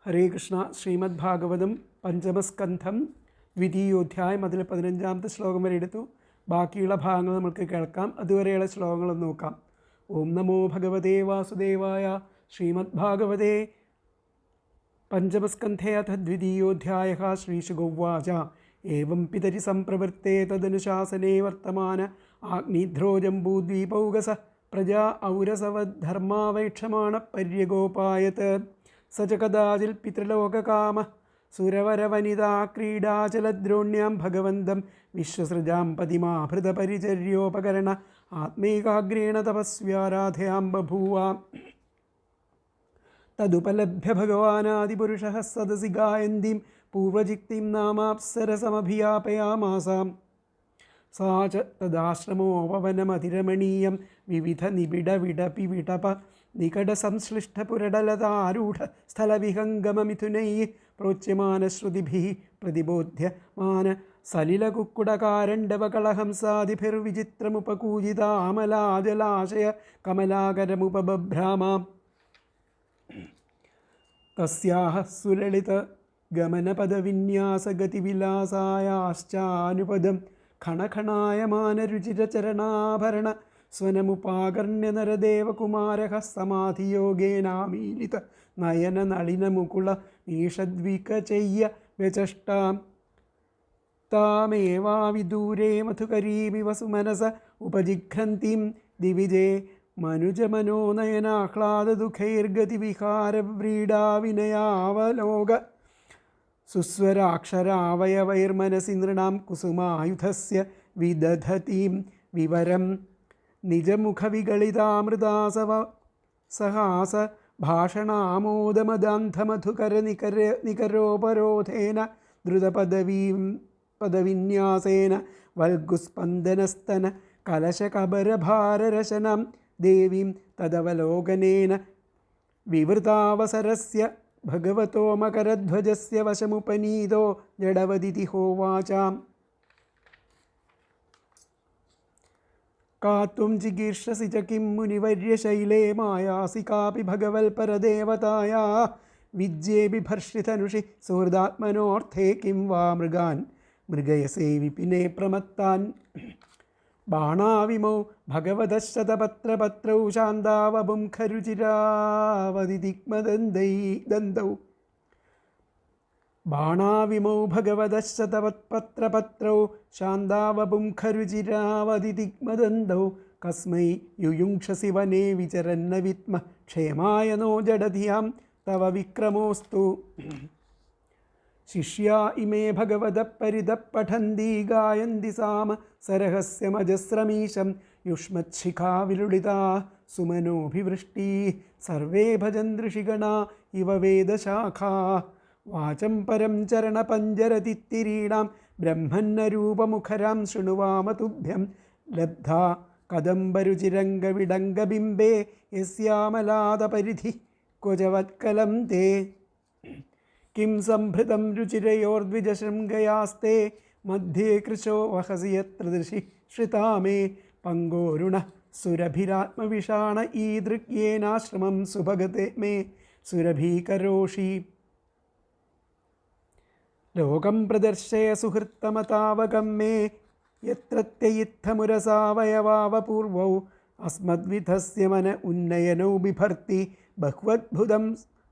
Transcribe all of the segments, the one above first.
ഹരേ കൃഷ്ണ. ശ്രീമദ് ഭാഗവതം പഞ്ചമസ്കന്ധം ദ്വിതീയോധ്യായം അതിൽ 15-ാമത്തെ ശ്ലോകം വരെ എടുത്തു. ബാക്കിയുള്ള ഭാഗങ്ങൾ നമുക്ക് കേൾക്കാം. അതുവരെയുള്ള ശ്ലോകങ്ങളൊന്ന് നോക്കാം. ഓം നമോ ഭഗവതേ വാസുദേവായ. ശ്രീമദ് ഭാഗവതേ പഞ്ചമസ്കന്ധേ അഥ ദ്വിതീയോധ്യായഃ. ശ്രീശുകോവാച ഏവം പിതരി സംപ്രവൃത്തേ തദനുശാസനേ വർത്തമാന ആഗ്നിധ്രോജംബൂദ്വീപൗകസ പ്രജാ ഔരസവദ്ധർമാവൈക്ഷമാണ പര്യഗോപായത്. സ ച കദാചിൽ പിതൃലോകകാമ സുരവരവനിതാ ക്രീഡാചലദ്രോണ്യാം ഭഗവന്തം വിശ്വസൃജാം പതിമാഭൃതപരിചര്യോപകരണ ആത്മൈകാഗ്രേണ തപസ്വ്യാരാധയാം ബഭൂവ. തദുപലഭ്യ ഭഗവാനാദിപുരുഷഃ സദസി ഗായന്തീം പൂർവജിക്തിം നാമാപ്സരസമഭിയാപയാമാസാം. സാ ച തദാശ്രമോപവനമതിരമണീയം വിവിധ നിബിഡവിടപി വിടപ നികടസംശ്ലിഷ്ടപുരടലതാരൂഢ സ്ഥലവിഹംഗമമിഥുനൈः പ്രോച്യമാനശ്രുതിഭിः പ്രതിബോധ്യമാന സലിലകുക്കുടകാരണ്ഡവകളഹംസാദിഭിർവിചിത്രമുപകൂജിതാമലാജലാശയ കമലാകരമുപബഭ്രാമാം. തസ്യാഹ സുലളിതഗമനപദവിന്യാസഗതിവിലാസായാശ്ചാനുപദം ഖണഖണായമാനരുചിരചരണാഭരണ സ്വനമുപാകർണ്യ നരദേവകുമാരഃ സമാധിയോഗേനാമീലിത നയന നളിനമുകുള ഈഷദ്വികചയ്യ വ്യചഷ്ടാം. താമേവാവിദൂരേ മധുകരീമിവ സുമനസ ഉപജിഘ്രന്തിം ദിവിജേ മനുജമനോനയനാഹ്ലാദദുഃഖൈർഗതിവിഹാരവ്രീഡാവിനയാവലോക സുസ്വരാക്ഷരാവയവൈർമനസി നൃണാം കുസുമായുധസ്യ വിദധതീം വിവരം. നിജമുഖവിഗളിതാമൃതാസവ സഹാസ ഭാഷണാമോദമദാന്ധമധുകരനികരോപരോധേന ദ്രുതപദവിന്യാസേന വൽഗുസ്പന്ദനസ്തന കലശകബരഭാരരശനം ദേവീം തദവലോകനേന വിവൃതാവസരസ്യ ഭഗവതോ മകരധ്വജസ്യ വശമുപനീതോ ജഡവദിതി ഹോവാചാം. കാത്വം ചികീർഷസി ച കിം മുനിവർയശൈലേ മായാസി കാപി ഭഗവൽപരദേവതായാ വിദ്യേ ബിഭർഷിതനുഷി സുഹൃദാത്മനോർത്ഥേ കിം വാ മൃഗാൻ മൃഗയസേ വിപിനേ പ്രമത്താൻ. ബാണാവിമൗ ഭഗവതശ്ശതപത്രപത്രൗ ശാന്താവപും ഖരുചിരാവതിദിഗ്മദന്തൗ. ബാണാവിമൗ ഭഗവതശ്ശതപത്രപത്രൗ ശാന്താവപും ഖരുചിരാവതിദിഗ്മദന്തൗ. കസ്മൈ യുയുങ്ക്ഷസി വനേ വിചരന്ന വിദ്മ ക്ഷേമായ നോ ജഡധിയാം തവ വിക്രമോസ്തു. ശിഷ്യാ ഇമേ ഭഗവതഃ പരിതഃ പഠന്തി ഗായന്തി സാമ സരഹസ്യമജസ്രമീശം യുഷ്മച്ഛിഖാവിലുളിതാ സുമനോഭിവൃഷ്ടി സർവേ ഭജന്തൃഷിഗണാ ഇവ വേദശാഖാ. വാചം പരം ചരണപഞ്ജരതിത്തിരീണാം ബ്രഹ്മന്നരൂപമുഖരാം ശൃണുവാമ തുഭ്യം. ലബ്ധാ കദംബരുചിരംഗവിഡംഗബിംബേ യസ്യാമലാദപരിധി ക്വചവത്കലം തേ. കിം സംഭൃതം രുചിരയോർദ്വിജശൃംഗയാസ്തേ മധ്യേ കൃശോ വഹസി യത്ര ദൃശി ശ്രിതാമേ. പങ്കോരുണ സുരഭിരാത്മവിഷാണ ഈദൃഗ്യേനാശ്രമം സുഭഗതേ മേ സുരഭീകരോഷി. ലോകം പ്രദർശയ സുഹൃത്തമതാവകം മേ യത്രത്യയിത്തമുരസാവയവാവപൂർവൗ. അസ്മദ്വിധസ്യ മന ഉന്നയനൗ ബിഭർത്തി ബഹ്വദ്ഭുതം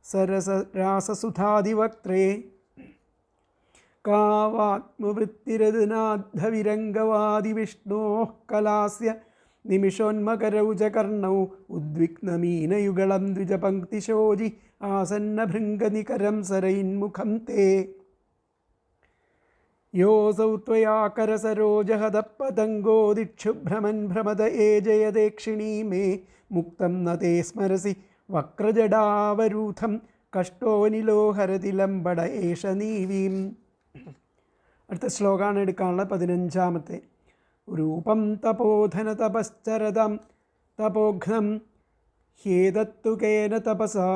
സരസരാസസുധാദിവക്ത്രേ. കാവാത്മവൃത്തിരദനാദ്ധവിരംഗവാദിവിഷ്ണോഃ കലാസ്യ നിമിഷോന്മകരൗചകർണൗ ഉദ്വിഗ്നമീനയുഗളം ദ്വിജപങ്ക്തിശോചി ആസന്നഭൃംഗനികരം സരയിന്മുഖം തേ. യോऽസൗ त्वया करसरोजहदपतङ्गो दिक्षुभ्रमन् भ्रमद जयदेक्षिणी मे मुक्तं न ते स्मरसि വക്രജടാവരൂഥം കഷ്ടോനിലോഹരതി ലംബട ഏഷ നീവീം. അടുത്ത ശ്ലോകമാണ് എടുക്കാനുള്ള 15-ാമത്തെ. രൂപം തപോധന തപശ്ചരതം തപോഘ്നം ഹ്യേതത്തു കേന തപസാ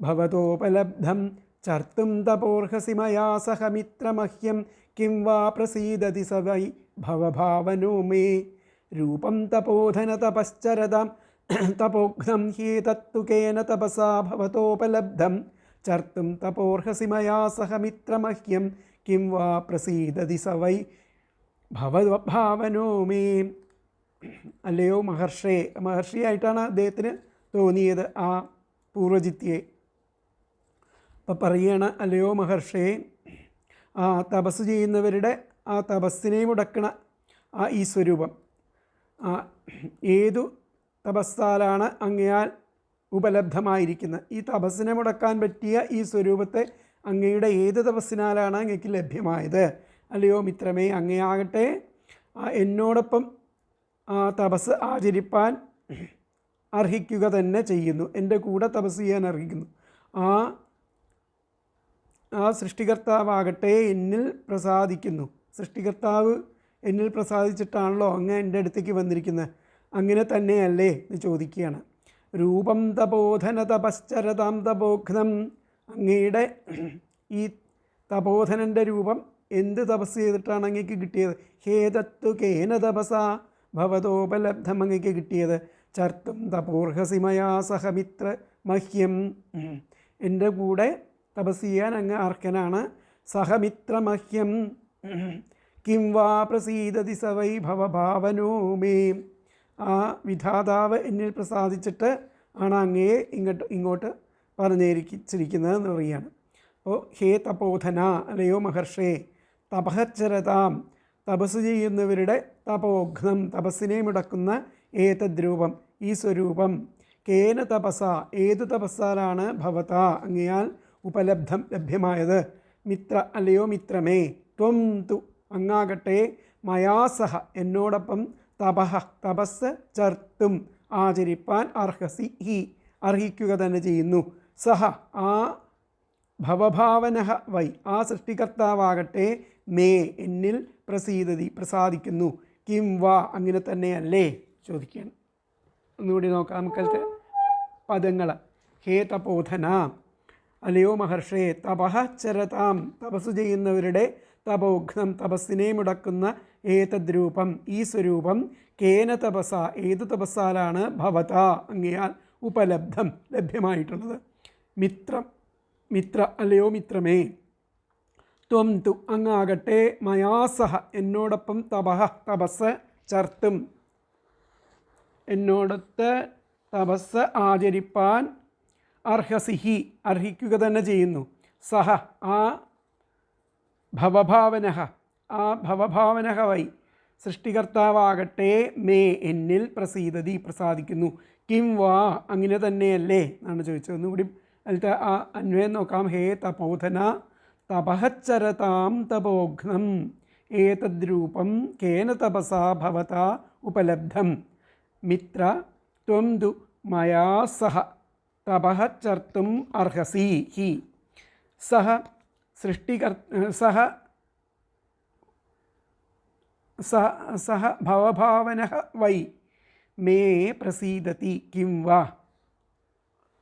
ഭവതോപലബ്ധം ചർത്തും തപോർഹസി മയാ സഹ മിത്രമഹ്യം കിം വാ പ്രസീദതി സ വൈ ഭവഭാവനോ മേ. രൂപം തപോധന തപശ്ചരതം തപോഘ്നം ഹ്യേതത്തു കേന തപസാ ഭവതോപലബ്ധം ചർത്തും തപോർഹസി മയാ സഹ മിത്രമഹ്യം കിം വാ പ്രസീദതി സ വൈ ഭവഭാവനോ മേ. അല്ലയോ മഹർഷിയായിട്ടാണ് അദ്ദേഹത്തിന് തോന്നിയത് ആ പൂർവജിത്തിയെ. അപ്പം പറയുകയാണ്, അല്ലയോ മഹർഷേ, ആ തപസ് ചെയ്യുന്നവരുടെ ആ തപസ്സിനെ മുടക്കണ ആ ഈ സ്വരൂപം ഏതു തപസ്സാലാണ് അങ്ങയാൽ ഉപലബ്ധമായിരിക്കുന്നത്? ഈ തപസ്സിനെ മുടക്കാൻ പറ്റിയ ഈ സ്വരൂപത്തെ അങ്ങയുടെ ഏത് തപസ്സിനാലാണ് അങ്ങക്ക് ലഭ്യമായത്? അല്ലയോ മിത്രമേ, അങ്ങയാകട്ടെ എന്നോടൊപ്പം തപസ് ആചരിപ്പാൻ അർഹിക്കുക തന്നെ ചെയ്യുന്നു, എൻ്റെ കൂടെ തപസ് ചെയ്യാൻ അർഹിക്കുന്നു. ആ സൃഷ്ടികർത്താവാകട്ടെ എന്നിൽ പ്രസാദിക്കുന്നു. സൃഷ്ടികർത്താവ് എന്നിൽ പ്രസാദിച്ചിട്ടാണല്ലോ അങ്ങ് എൻ്റെ അടുത്തേക്ക് വന്നിരിക്കുന്നത്. അങ്ങനെ തന്നെയല്ലേ എന്ന് ചോദിക്കുകയാണ്. രൂപം തപോധന തപശ്ചരതാം തപോഘ്നം. അങ്ങയുടെ ഈ തപോധനൻ്റെ രൂപം എന്ത് തപസ് ചെയ്തിട്ടാണ് അങ്ങേക്ക് കിട്ടിയത്? ഹേതത്തു കേന തപസ ഭവതോപലബ്ധം അങ്ങേക്ക് കിട്ടിയത്? ചർത്തും തപോർഹസി മയാ സഹമിത്ര മഹ്യം. എൻ്റെ കൂടെ തപസ് ചെയ്യാൻ അങ്ങ് അർഹനാണ്. സഹമിത്രമഹ്യം കിം വാ പ്രസീദതി സ വൈ ഭവഭാവനോ മേ. ആ വിധാതാവ് എന്നിൽ പ്രസാദിച്ചിട്ട് ആണ് അങ്ങയെ ഇങ്ങോട്ട് പറഞ്ഞിരിച്ചിരിക്കുന്നതെന്ന് പറയുകയാണ്. അപ്പോൾ ഹേ തപോധന, അല്ലയോ മഹർഷേ, തപഹച്ചരതാം, തപസ് ചെയ്യുന്നവരുടെ തപോഘ്നം, തപസ്സിനെ മുടക്കുന്ന ഏതദ്രൂപം, ഈ സ്വരൂപം, കേന തപസ, ഏതു തപസ്സാലാണ് ഭവത അങ്ങയാൽ ഉപലബ്ധം ലഭ്യമായത്? മിത്ര, അല്ലയോ മിത്രമേ, ത്വം തു അങ്ങാകട്ടെ മയാസഹ എന്നോടൊപ്പം തപസ് ചർത്തും ആചരിപ്പാൻ അർഹസി ഹി അർഹിക്കുക തന്നെ ചെയ്യുന്നു. സഹ ആ ഭവഭാവനഃ വൈ ആ സൃഷ്ടികർത്താവാകട്ടെ മേ എന്നിൽ പ്രസാദിക്കുന്നു. കിം വാ അങ്ങനെ തന്നെയല്ലേ ചോദിക്കുകയാണ്. ഒന്നുകൂടി നോക്കാം നമുക്കത്തെ പദങ്ങൾ. ഹേ തപോധന, അല്ലയോ മഹർഷേ, തപഃ ചരതാം തപസ് ചെയ്യുന്നവരുടെ തപോഘ്നം തപസ്സിനെ മുടക്കുന്ന ഏതദ്രൂപം ഈ സ്വരൂപം കേന തപസ ഏതു തപസ്സാലാണ് ഭവത അങ്ങയാൽ ഉപലബ്ധം ലഭ്യമായിട്ടുള്ളത്? മിത്ര അല്ലയോ മിത്രമേ, ത്വം തു അങ്ങാകട്ടെ മയാസഹ എന്നോടൊപ്പം തപസ് ചർത്തും എന്നോടൊത്ത് തപസ് ആചരിപ്പാൻ അർഹസിഹി അർഹിക്കുക തന്നെ ചെയ്യുന്നു. സഹ ആ ഭവഭാവനഃ വൈ സൃഷ്ടികർത്താവാകട്ടെ മേ എന്നിൽ പ്രസാദിക്കുന്നു. കിം വാ അങ്ങനെ തന്നെയല്ലേ എന്നാണ് ചോദിച്ചത്. ഒന്നുകൂടി അതിലത്തെ ആ അന്വയം നോക്കാം. ഹേ തപോധന തപഹച്ചരതാം തപോഘ്നം ഏതദ്രൂപം കേന തപസാ ഭവതാ ഉപലബ്ധം. മിത്ര ത്വം തു മയാ സഹ തപഹച്ചർത്തും അർഹസി ഹി. സഹ ഭവഭാവനഃ വൈ മേ പ്രസീദതി കിം വാ.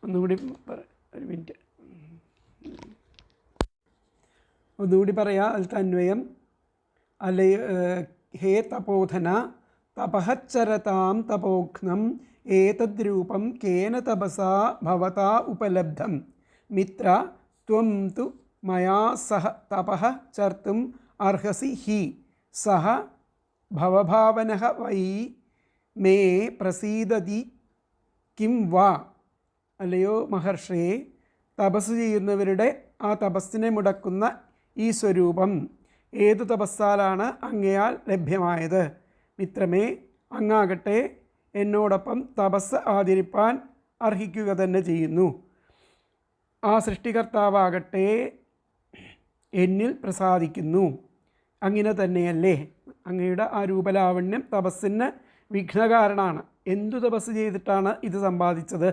ഒന്നുകൂടി ഒരു മിനിറ്റ്, ഒന്നുകൂടി പറയാം അതിലത്തെ അന്വയം. അല്ലയോ ഹേ തപോധന തപഹച്ചരതാം തപോഘ്നം ഏതദ്രൂപം കേന തപസാ ഭവതാ ഉപലബ്ധം. മിത്ര ത്വം തു മയാ സഹ തപഃ ചർത്തും അർഹസി ഹി. സഹ ഭവഭാവനഃ വൈ മേ പ്രസീദതി കിം വാ. അല്ലയോ മഹർഷേ, തപസ് ചെയ്യുന്നവരുടെ ആ തപസ്സിനെ മുടക്കുന്ന ഈ സ്വരൂപം ഏതു തപസ്സാലാണ് അങ്ങയാൽ ലഭ്യമായത്? മിത്രമേ, അങ്ങാകട്ടെ എന്നോടൊപ്പം തപസ് ആചരിപ്പാൻ അർഹിക്കുക തന്നെ ചെയ്യുന്നു. ആ സൃഷ്ടികർത്താവാകട്ടെ എന്നിൽ പ്രസാദിക്കുന്നു. അങ്ങനെ തന്നെയല്ലേ? അങ്ങയുടെ ആ രൂപലാവണ്യം തപസ്സിന് വിഘ്നകാരണമാണ്. എന്തു തപസ് ചെയ്തിട്ടാണ് ഇത് സമ്പാദിച്ചത്?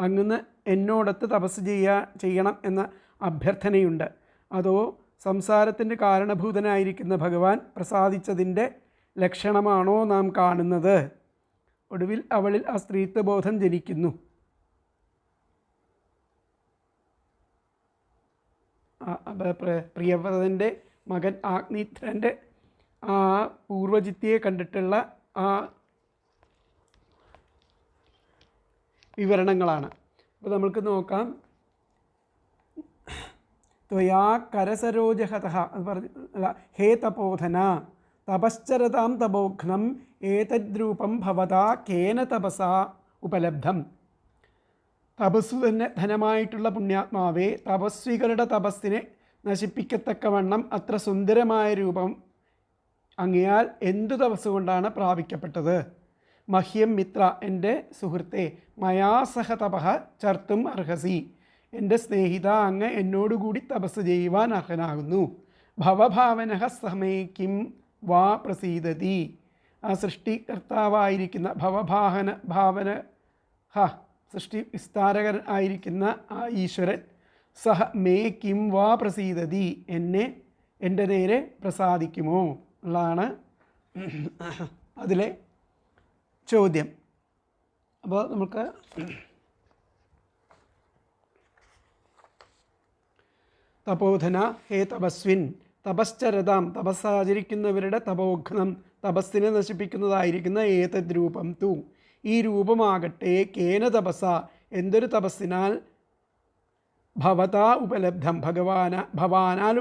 അങ്ങ് എന്നോടൊത്ത് തപസ് ചെയ്യണം എന്ന അഭ്യർത്ഥനയുണ്ട്. അതോ സംസാരത്തിൻ്റെ കാരണഭൂതനായിരിക്കുന്ന ഭഗവാൻ പ്രസാദിച്ചതിൻ്റെ ലക്ഷണമാണോ നാം കാണുന്നത്? ഒടുവിൽ അവളിൽ ആ സ്ത്രീത്വബോധം ജനിക്കുന്നു. പ്രിയവ്രതൻ്റെ മകൻ ആഗ്നിധ്രൻ്റെ ആ പൂർവജിത്തിയെ കണ്ടിട്ടുള്ള ആ വിവരണങ്ങളാണ്. അപ്പോൾ നമുക്ക് നോക്കാം. ത്വയാ കരസരോജഹതഃ അത് പറഞ്ഞു അല്ല, ഹേ തപോധന തപശ്ചരതാം തപോഘ്നം ഏതദ്രൂപം ഭവതാ കേന തപസാ ഉപലബ്ധം. തപസ്സു തന്നെ ധനമായിട്ടുള്ള പുണ്യാത്മാവേ, തപസ്വികളുടെ തപസ്സിനെ നശിപ്പിക്കത്തക്കവണ്ണം അത്ര സുന്ദരമായ രൂപം അങ്ങയാൽ എന്തു തപസ്സുകൊണ്ടാണ് പ്രാപിക്കപ്പെട്ടത്? മഹ്യം മിത്ര, എൻ്റെ സുഹൃത്തെ, മയാ സഹ തപഃ ചർത്തും അർഹസി, എൻ്റെ സ്നേഹിത, അങ്ങ് എന്നോടുകൂടി തപസ് ചെയ്യുവാൻ അർഹനാകുന്നു. ഭവഭാവനഃ സമേ കിം വാ പ്രസീദതി, ആ സൃഷ്ടികർത്താവായിരിക്കുന്ന സൃഷ്ടി വിസ്താരകൻ ആയിരിക്കുന്ന ആ ഈശ്വരൻ സഹ മേ കിം വാ പ്രസീദതി, എൻ്റെ നേരെ പ്രസാദിക്കുമോ ഉള്ളതാണ് അതിലെ ചോദ്യം. അപ്പോൾ നമുക്ക് തപോധന, ഹേ തപസ്വിൻ, തപശ്ചരതാം, തപസ്സാചരിക്കുന്നവരുടെ തപോഘ്നം, തപസ്സിനെ നശിപ്പിക്കുന്നതായിരിക്കുന്ന ഏതദ് രൂപം തു, ഈ രൂപമാകട്ടെ കേന തപസ, എന്തൊരു തപസ്സിനാൽ ഭവതാ ഉപലബ്ധം, ഭവാനാൽ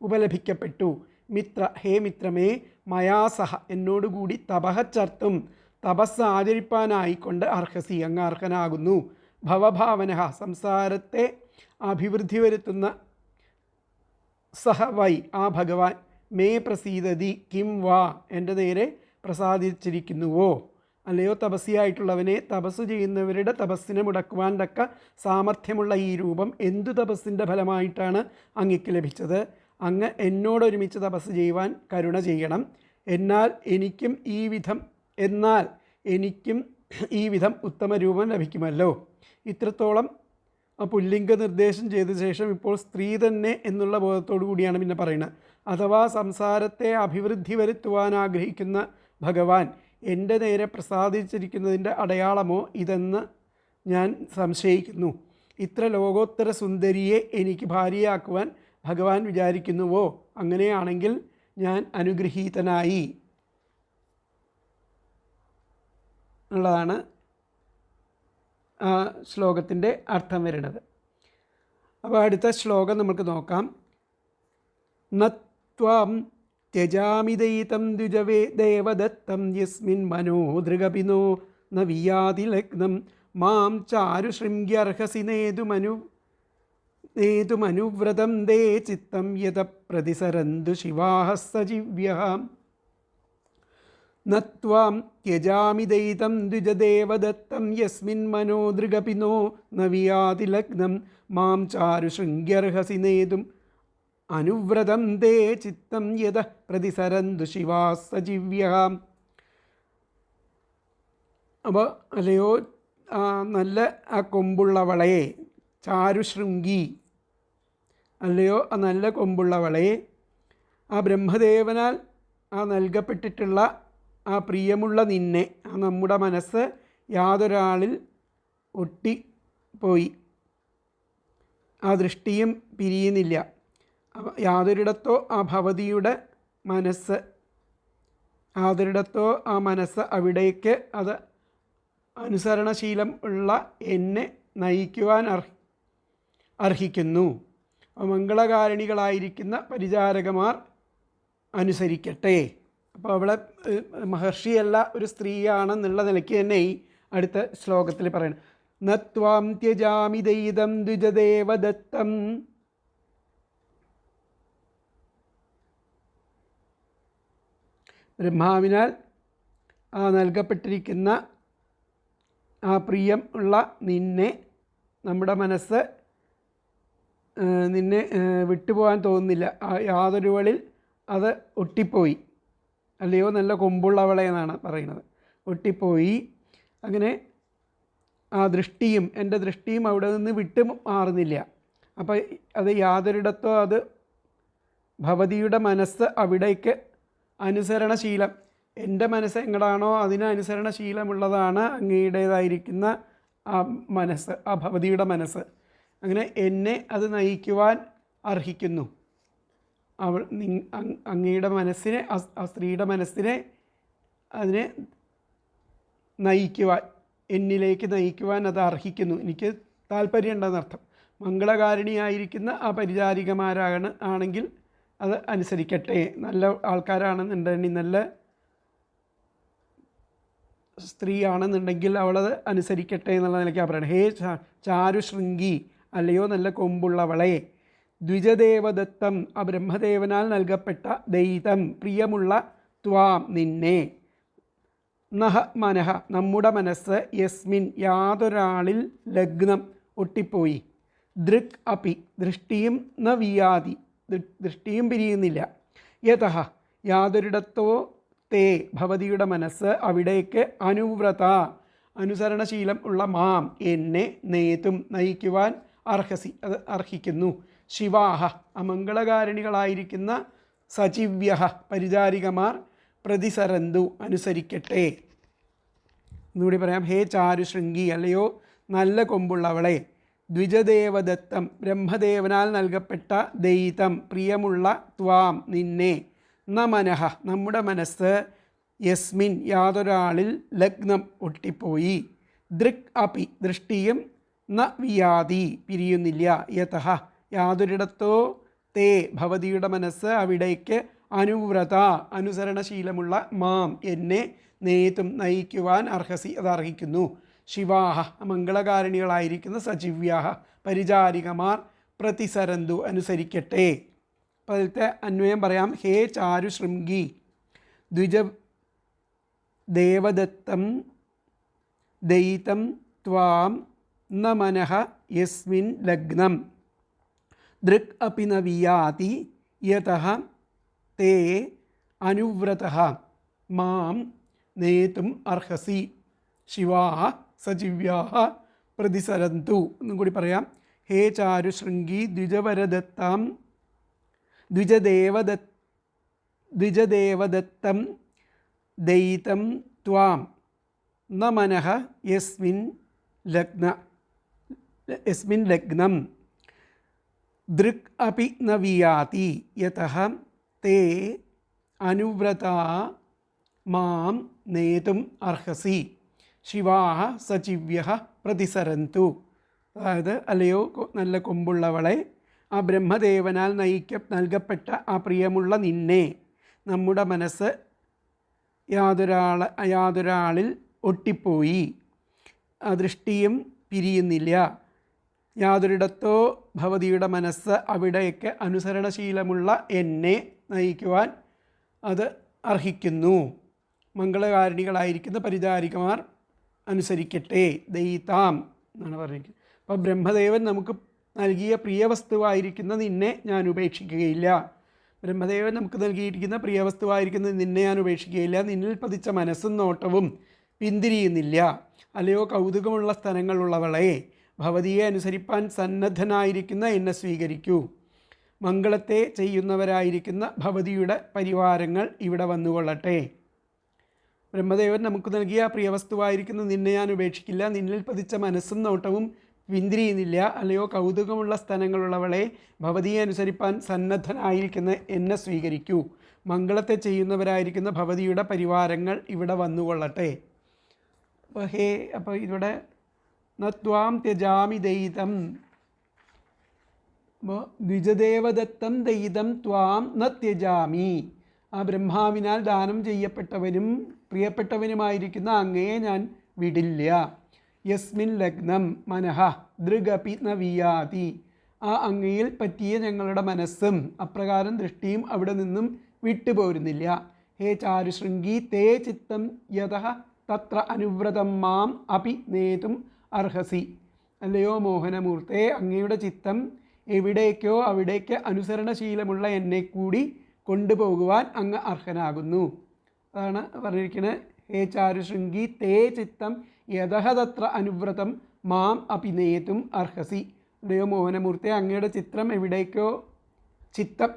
ഉപലഭിക്കപ്പെട്ടു. മിത്ര, ഹേ മിത്രമേ, മയാസഹ, എന്നോടുകൂടി തപഃ ചർത്തും, തപസ് ആചരിപ്പാനായിക്കൊണ്ട് അർഹസി, അങ്ങ് അർഹനാകുന്നു. ഭവഭാവനഃ, സംസാരത്തെ അഭിവൃദ്ധി വരുത്തുന്ന സഹ വൈ, ആ ഭഗവാൻ, മേ പ്രസീദതി കിം വാ, എൻ്റെ നേരെ പ്രസാദിച്ചിരിക്കുന്നുവോ? അല്ലയോ തപസ്സിയായിട്ടുള്ളവനെ, തപസ് ചെയ്യുന്നവരുടെ തപസ്സിനെ മുടക്കുവാൻ തക്ക സാമർഥ്യമുള്ള ഈ രൂപം എന്തു തപസ്സിൻ്റെ ഫലമായിട്ടാണ് അങ്ങയ്ക്ക് ലഭിച്ചത്? അങ്ങ് എന്നോടൊരുമിച്ച് തപസ് ചെയ്യുവാൻ കരുണ ചെയ്യണം. എന്നാൽ എനിക്കും ഈ വിധം ഉത്തമ രൂപം ലഭിക്കുമല്ലോ. ഇത്രത്തോളം പുല്ലിംഗ നിർദ്ദേശം ചെയ്ത ശേഷം ഇപ്പോൾ സ്ത്രീ തന്നെ എന്നുള്ള ബോധത്തോടു കൂടിയാണ് പിന്നെ പറയുന്നത്. അഥവാ സംസാരത്തെ അഭിവൃദ്ധി വരുത്തുവാൻ ആഗ്രഹിക്കുന്ന ഭഗവാൻ എൻ്റെ നേരെ പ്രസാദിച്ചിരിക്കുന്നതിൻ്റെ അടയാളമോ ഇതെന്ന് ഞാൻ സംശയിക്കുന്നു. ഇത്ര ലോകോത്തര സുന്ദരിയെ എനിക്ക് ഭാര്യയാക്കുവാൻ ഭഗവാൻ വിചാരിക്കുന്നുവോ? അങ്ങനെയാണെങ്കിൽ ഞാൻ അനുഗ്രഹീതനായി ഉള്ളതാണ് ആ ശ്ലോകത്തിൻ്റെ അർത്ഥം വരുന്നത്. അപ്പോൾ അടുത്ത ശ്ലോകം നമുക്ക് നോക്കാം. നത്വാം ത്യജാമി ദയിതം ദ്വിജവേ ദേവദത്തം യസ്മിൻ മനോദൃഗപിനോ ന വിയാതി ലഗ്നം മാം ചാരുശൃംഗ്യർഹസി നേതുമനുവ്രതം ദേ ചിത്തം യത പ്രതിസരന്തു ശിവാഃ സജീവ്യഃ. നത്വാം ത്യജാമി ദയിതം ദ്വിജദേവദത്തം യസ്മിൻ മനോദൃഗപിനോ ന വിയാതി ലഗ്നം മാം ചാരുശൃംഗ്യർഹസി നേതും അനുവ്രതം ദേ ചിത്തം യത പ്രതിസരന്തു ശിവാഃ സജീവ്യഃ. അപ്പോൾ അല്ലയോ നല്ല ആ കൊമ്പുള്ളവളെ, ചാരുശൃംഗി, അല്ലയോ ആ നല്ല കൊമ്പുള്ളവളെ, ആ ബ്രഹ്മദേവനാൽ ആ നൽകപ്പെട്ടിട്ടുള്ള ആ പ്രിയമുള്ള നിന്നെ, ആ നമ്മുടെ മനസ്സ് യാതൊരാളിൽ ഒട്ടിപ്പോയി, ആ ദൃഷ്ടിയും പിരിയുന്നില്ല. യാതൊരിടത്തോ ആ ഭവതിയുടെ മനസ്സ്, യാതൊരിടത്തോ ആ മനസ്സ് അവിടേക്ക് അത് അനുസരണശീലം ഉള്ള എന്നെ നയിക്കുവാൻ അർഹിക്കുന്നു. മംഗളകാരിണികളായിരിക്കുന്ന പരിചാരകമാർ അനുസരിക്കട്ടെ. അപ്പോൾ അവളെ മഹർഷിയല്ല, ഒരു സ്ത്രീയാണെന്നുള്ള നിലയ്ക്ക് തന്നെ ഈ അടുത്ത ശ്ലോകത്തിൽ പറയണം. നത്വാം ത്യജാമി ദയിതം ദ്വിജദേവദത്തം. ബ്രഹ്മാവിനാൽ നൽകപ്പെട്ടിരിക്കുന്ന ആ പ്രിയം ഉള്ള നിന്നെ, നമ്മുടെ മനസ്സ് നിന്നെ വിട്ടുപോകാൻ തോന്നുന്നില്ല. യാതൊരു വഴിയിൽ അത് ഒട്ടിപ്പോയി, അല്ലയോ നല്ല കൊമ്പുള്ളവളെ എന്നാണ് പറയുന്നത്, ഒട്ടിപ്പോയി. അങ്ങനെ ആ ദൃഷ്ടിയും, എൻ്റെ ദൃഷ്ടിയും അവിടെ നിന്ന് വിട്ടു മാറുന്നില്ല. അപ്പോൾ അത് യാതൊരിടത്തോ അത് ഭവതിയുടെ മനസ്സ് അവിടേക്ക് അനുസരണശീലം, എൻ്റെ മനസ്സ് എങ്ങടാണോ അതിന് അനുസരണശീലമുള്ളതാണ് അങ്ങയുടേതായിരിക്കുന്ന ആ മനസ്സ്, ആ ഭവതിയുടെ മനസ്സ്. അങ്ങനെ എന്നെ അത് നയിക്കുവാൻ അർഹിക്കുന്നു. അങ്ങയുടെ മനസ്സിനെ, ആ സ്ത്രീയുടെ മനസ്സിനെ അതിനെ നയിക്കുവാൻ, എന്നിലേക്ക് നയിക്കുവാൻ അത് അർഹിക്കുന്നു. എനിക്ക് താല്പര്യമുണ്ടെന്നർത്ഥം. മംഗളകാരിണിയായിരിക്കുന്ന ആ ആണെങ്കിൽ അത് അനുസരിക്കട്ടെ. നല്ല ആൾക്കാരാണെന്നുണ്ടെങ്കിൽ, നല്ല സ്ത്രീ ആണെന്നുണ്ടെങ്കിൽ അവളത് അനുസരിക്കട്ടെ എന്നുള്ള നിലയ്ക്കാണ് പറയുന്നത്. ഹേ ചാരുശൃംഗി, അല്ലയോ നല്ല കൊമ്പുള്ളവളെ, ദ്വിജദേവദത്തം, ആ ബ്രഹ്മദേവനാൽ നൽകപ്പെട്ട ദൈതം, പ്രിയമുള്ള ത്വാം, നിന്നെ, നഹ മനഃ, നമ്മുടെ മനസ്സ്, യസ്മിൻ, യാതൊരാളിൽ, ലഗ്നം, ഒട്ടിപ്പോയി, ദൃക് അപി, ദൃഷ്ടിയും, ന വിയാതി, ദൃഷ്ടിയും പിരിയുന്നില്ല, യതഃ, യാതൊരിടത്തോ, തേ, ഭവതിയുടെ മനസ്സ്, അവിടേക്ക്, അനുവ്രത, അനുസരണശീലം ഉള്ള മാം, എന്നെ, നേതും, നയിക്കുവാൻ, അർഹസി, അത് അർഹിക്കുന്നു, ശിവാഹ, അമംഗളകാരിണികളായിരിക്കുന്ന സചിവ്യ, പരിചാരികമാർ, പ്രതിസരന്തു, അനുസരിക്കട്ടെ. എന്നുകൂടി പറയാം. ഹേ ചാരുശൃംഗി, അല്ലയോ നല്ല കൊമ്പുള്ളവളെ, ദ്വിജദേവദത്തം, ബ്രഹ്മദേവനാൽ നൽകപ്പെട്ട ദൈതം, പ്രിയമുള്ള ത്വാം, നിന്നെ, ന മനഃ, നമ്മുടെ മനസ്സ്, യസ്മിൻ, യാതൊരാളിൽ, ലഗ്നം, ഒട്ടിപ്പോയി, ദൃക് അപി, ദൃഷ്ടിയും, ന വിയാതി, പിരിയുന്നില്ല, യതഃ, യാതൊരിടത്തോ, തേ, ഭവതിയുടെ മനസ്സ്, അവിടേക്ക്, അനുവ്രത, അനുസരണശീലമുള്ള മാം, എന്നെ, നേതും, നയിക്കുവാൻ, അർഹസി, അത് അർഹിക്കുന്നു, ശിവാഹ, മംഗളകാരിണികളായിരിക്കുന്ന സചിവ്യാഹ, പരിചാരികമാർ, പ്രതിസരന്തു, അനുസരിക്കട്ടെ. അപ്പോൾ അതിലത്തെ അന്വയം പറയാം. ഹേ ചാരുശൃംഗി, ദ്വിജ ദേവദത്തം ദയിതം ത്വാം, ന മനഃ, യസ്മിൻ, ലഗ്നം, ദൃക് അപി ന വിയാതി, യതഃ, തേ, അനുവ്രതഃ, മാം, നേതും, അർഹസി, ശിവാഹ, സചിവ്യാഹ, പ്രതിസരന്തു. എന്നും കൂടി പറയാം. ഹേ ചാരുശൃംഗി, ദ്വിജദേവദത്തം ദയിതം ത്വാം, ന മനഃ, യസ്മിൻ ലഗ്നം, ദൃക് അപി ന വിയാതി, യതഃ, തേ, അനുവ്രതാ, മാം, നേതും, അർഹസി, ശിവാഹ, സചിവ്യഃ, പ്രതിസരന്തു. അതായത്, അല്ലയോ നല്ല കൊമ്പുള്ളവളെ, ആ ബ്രഹ്മദേവനാൽ നൽകപ്പെട്ട ആ പ്രിയമുള്ള നിന്നെ, നമ്മുടെ മനസ്സ് യാതൊരാളിൽ ഒട്ടിപ്പോയി, ദൃഷ്ടിയും പിരിയുന്നില്ല, യാതൊരിടത്തോ ഭവതിയുടെ മനസ്സ്, അവിടേക്ക് അനുസരണശീലമുള്ള എന്നെ നയിക്കുവാൻ അത് അർഹിക്കുന്നു, മംഗളകാരിണികളായിരിക്കുന്ന പരിചാരികമാർ അനുസരിക്കട്ടെ, ദയിതാം എന്നാണ് പറഞ്ഞിരിക്കുന്നത്. അപ്പോൾ ബ്രഹ്മദേവൻ നമുക്ക് നൽകിയ പ്രിയവസ്തുവായിരിക്കുന്ന നിന്നെ ഞാൻ ഉപേക്ഷിക്കുകയില്ല. ബ്രഹ്മദേവൻ നമുക്ക് നൽകിയിരിക്കുന്ന പ്രിയവസ്തുവായിരിക്കുന്ന നിന്നെ ഞാൻ ഉപേക്ഷിക്കുകയില്ല. നിന്നിൽ പതിച്ച മനസ്സും നോട്ടവും പിന്തിരിയുന്നില്ല. അല്ലയോ കൗതുകമുള്ള സ്ഥലങ്ങളുള്ളവളെ, ഭവതിയെ അനുസരിപ്പാൻ സന്നദ്ധനായിരിക്കുന്ന എന്നെ സ്വീകരിക്കൂ. മംഗളത്തെ ചെയ്യുന്നവരായിരിക്കുന്ന ഭവതിയുടെ പരിവാരങ്ങൾ ഇവിടെ വന്നുകൊള്ളട്ടെ. ബ്രഹ്മദേവൻ നമുക്ക് നൽകിയ പ്രിയവസ്തുവായിരിക്കുന്ന നിന്നെ ഞാൻ ഉപേക്ഷിക്കില്ല. നിന്നിൽ പതിച്ച മനസ്സും നോട്ടവും പിന്തിരിയുന്നില്ല. അല്ലയോ കൗതുകമുള്ള സ്ഥലങ്ങളുള്ളവളെ, ഭവതിയെ അനുസരിപ്പാൻ സന്നദ്ധനായിരിക്കുന്ന എന്നെ സ്വീകരിക്കൂ. മംഗളത്തെ ചെയ്യുന്നവരായിരിക്കുന്ന ഭവതിയുടെ പരിവാരങ്ങൾ ഇവിടെ വന്നുകൊള്ളട്ടെ. അപ്പോൾ ഇവിടെ നത്വാം ത്യജാമി ദയിതം, ദ്വിജദേവദത്തം ദയിതം ത്വാം ന ത്യജാമി, ആ ബ്രഹ്മാവിനാൽ ദാനം ചെയ്യപ്പെട്ടവനും പ്രിയപ്പെട്ടവനുമായിരിക്കുന്ന അങ്ങയെ ഞാൻ വിടില്ല. യസ്മിൻ ലഗ്നം മനഃ ദൃഗപി ന വിയാതി, ആ അങ്ങയിൽ പറ്റിയ ഞങ്ങളുടെ മനസ്സും അപ്രകാരം ദൃഷ്ടിയും അവിടെ നിന്നും വിട്ടുപോരുന്നില്ല. ഹേ ചാരുശൃംഗി, തേ ചിത്തം യതഃ തത്ര അനുവ്രതം മാം അപി നേതും അർഹസി, അല്ലയോ മോഹനമൂർത്തേ, അങ്ങയുടെ ചിത്തം എവിടേക്കോ അവിടേക്ക് അനുസരണശീലമുള്ള എന്നെ കൂടി കൊണ്ടുപോകുവാൻ അങ്ങ് അർഹനാകുന്നു. അതാണ് പറഞ്ഞിരിക്കുന്നത്. ഹേ ചാരുശൃംഗി, തേ ചിത്തം യതഃ തത്ര അനുവ്രതം മാം അപി നേതും അർഹസി, അല്ലയോ മോഹനമൂർത്തേ, അങ്ങയുടെ ചിത്രം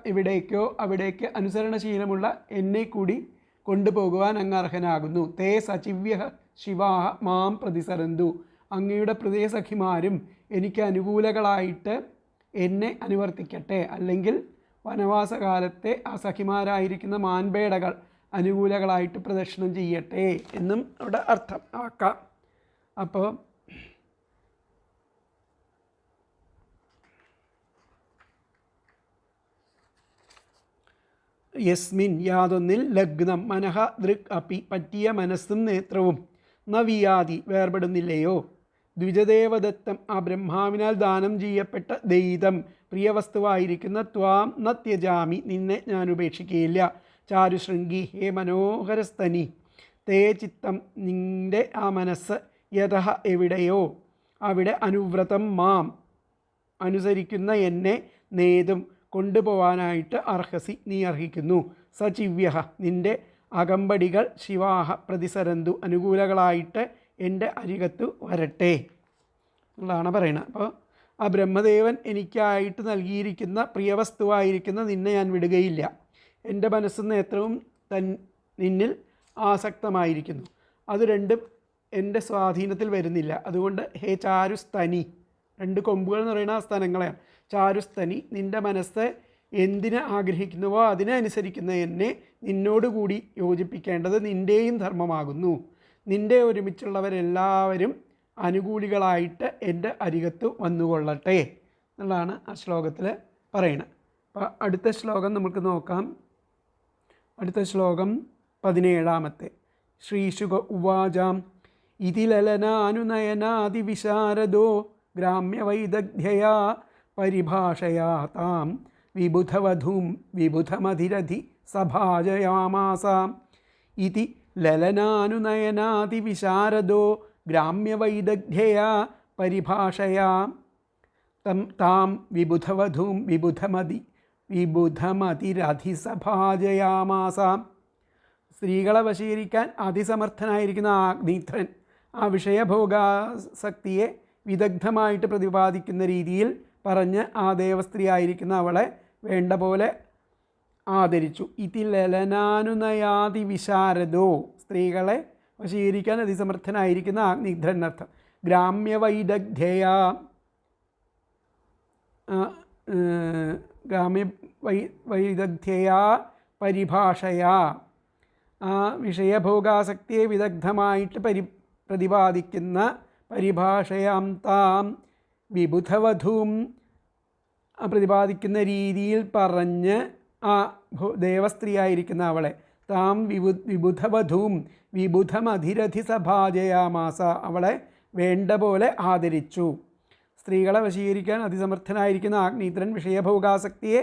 എവിടേക്കോ അവിടേക്ക് അനുസരണശീലമുള്ള എന്നെ കൂടി കൊണ്ടുപോകുവാൻ അങ്ങ് അർഹനാകുന്നു. തേ സചിവ്യ ശിവാഹ മാം പ്രതിസരന്തു, അങ്ങയുടെ പ്രിയസഖിമാരും എനിക്ക് അനുകൂലകളായിട്ട് എന്നെ അനുവർത്തിക്കട്ടെ. അല്ലെങ്കിൽ വനവാസകാലത്തെ ആ സഖിമാരായിരിക്കുന്ന മാൻപേടകൾ അനുകൂലകളായിട്ട് പ്രദക്ഷിണം ചെയ്യട്ടെ എന്നും അവിടെ അർത്ഥം ആക്കാം. അപ്പോൾ യസ്മിൻ യാതൊന്നിൽ ലഗ്നം മനഃ ദൃക് അപ്പി പറ്റിയ മനസ്സും നേത്രവും ന വിയാതി വേർപെടുന്നില്ലയോ. ദ്വിജദേവദത്തം ആ ബ്രഹ്മാവിനാൽ ദാനം ചെയ്യപ്പെട്ട ദൈതം പ്രിയവസ്തുവായിരിക്കുന്ന ത്വാം ന ത്യജാമി നിന്നെ ഞാൻ ഉപേക്ഷിക്കുകയില്ല. ചാരുശൃംഗി ഹേ മനോഹരസ്തനി തേ ചിത്തം നിൻ്റെ ആ മനസ്സ് യതഃ എവിടെയോ അവിടെ അനുവ്രതം മാം അനുസരിക്കുന്ന എന്നെ നേതും കൊണ്ടുപോകാനായിട്ട് അർഹസി നീ അർഹിക്കുന്നു. സചിവ്യ നിൻ്റെ അകമ്പടികൾ ശിവാഹ പ്രതിസരന്തു അനുകൂലങ്ങളായിട്ട് എൻ്റെ അരികത്തു വരട്ടെ എന്നുള്ളതാണ് പറയുന്നത്. അപ്പോൾ ആ ബ്രഹ്മദേവൻ എനിക്കായിട്ട് നൽകിയിരിക്കുന്ന പ്രിയവസ്തുവായിരിക്കുന്ന നിന്നെ ഞാൻ വിടുകയില്ല. എൻ്റെ മനസ്സും നേത്രവും നിന്നിൽ ആസക്തമായിരിക്കുന്നു. അത് രണ്ടും എൻ്റെ സ്വാധീനത്തിൽ വരുന്നില്ല. അതുകൊണ്ട് ഹേ ചാരുസ്തനി, രണ്ട് കൊമ്പുകൾ എന്ന് പറയുന്ന ആ സ്ഥലങ്ങളെയാണ്. ചാരുസ്തനി നിൻ്റെ മനസ്സ് എന്തിനെ ആഗ്രഹിക്കുന്നുവോ അതിനനുസരിക്കുന്ന എന്നെ നിന്നോടുകൂടി യോജിപ്പിക്കേണ്ടത് നിൻ്റെയും ധർമ്മമാകുന്നു. നിൻ്റെ ഒരുമിച്ചുള്ളവരെല്ലാവരും അനുകൂലികളായിട്ട് എൻ്റെ അരികത്ത് വന്നുകൊള്ളട്ടെ എന്നുള്ളതാണ് ആ ശ്ലോകത്തിൽ പറയുന്നത്. അപ്പോൾ അടുത്ത ശ്ലോകം നമുക്ക് നോക്കാം. അടുത്ത ശ്ലോകം 17. ശ്രീശുക ഉവാചാം ഇതിലലനാനുനയനാദിവിശാരദോ ഗ്രാമ്യവൈദഗ്ധ്യയാ പരിഭാഷയാ താം വിബുധവധൂം വിബുധമധിരധി സഭാജയാമാസാം. ഇതി ലലനാനുനയനാദിവിശാരദോ ഗ്രാമ്യവൈദഗ്ധ്യയാ പരിഭാഷയാ താം വിബുധവധൂം വിബുധമതിരധിസഭാജയാമാസാം. സ്ത്രീകളെ വശീകരിക്കാൻ അതിസമർത്ഥനായിരിക്കുന്ന അഗ്നിധ്രൻ ആ വിഷയഭോഗാസക്തിയെ വിദഗ്ധമായിട്ട് പ്രതിപാദിക്കുന്ന രീതിയിൽ പറഞ്ഞ് ആ ദേവസ്ത്രീ ആയിരിക്കുന്ന അവളെ വേണ്ട പോലെ ആദരിച്ചു. ഇതി ലലനാനുനയാതി വിശാരദോ സ്ത്രീകളെ വശീകരിക്കാൻ അതിസമർത്ഥനായിരിക്കുന്ന അഗ്നിധ്രൻ അർത്ഥം. ഗ്രാമ്യവൈദഗ്ധ്യയാ വൈദഗ്ധ്യയാ പരിഭാഷയാ ആ വിഷയഭോഗാസക്തിയെ വിദഗ്ധമായിട്ട് പ്രതിപാദിക്കുന്ന പരിഭാഷയാം താം വിബുധവധൂം പ്രതിപാദിക്കുന്ന രീതിയിൽ പറഞ്ഞ് ആ ദേവസ്ത്രീയായിരിക്കുന്ന അവളെ താം വിബുധവധൂം വിബുധമധിരധി സഭാജയാമാസ അവളെ വേണ്ട പോലെ ആദരിച്ചു. സ്ത്രീകളെ വശീകരിക്കാൻ അതിസമർത്ഥനായിരിക്കുന്ന അഗ്നിധ്രൻ വിഷയഭോഗാസക്തിയെ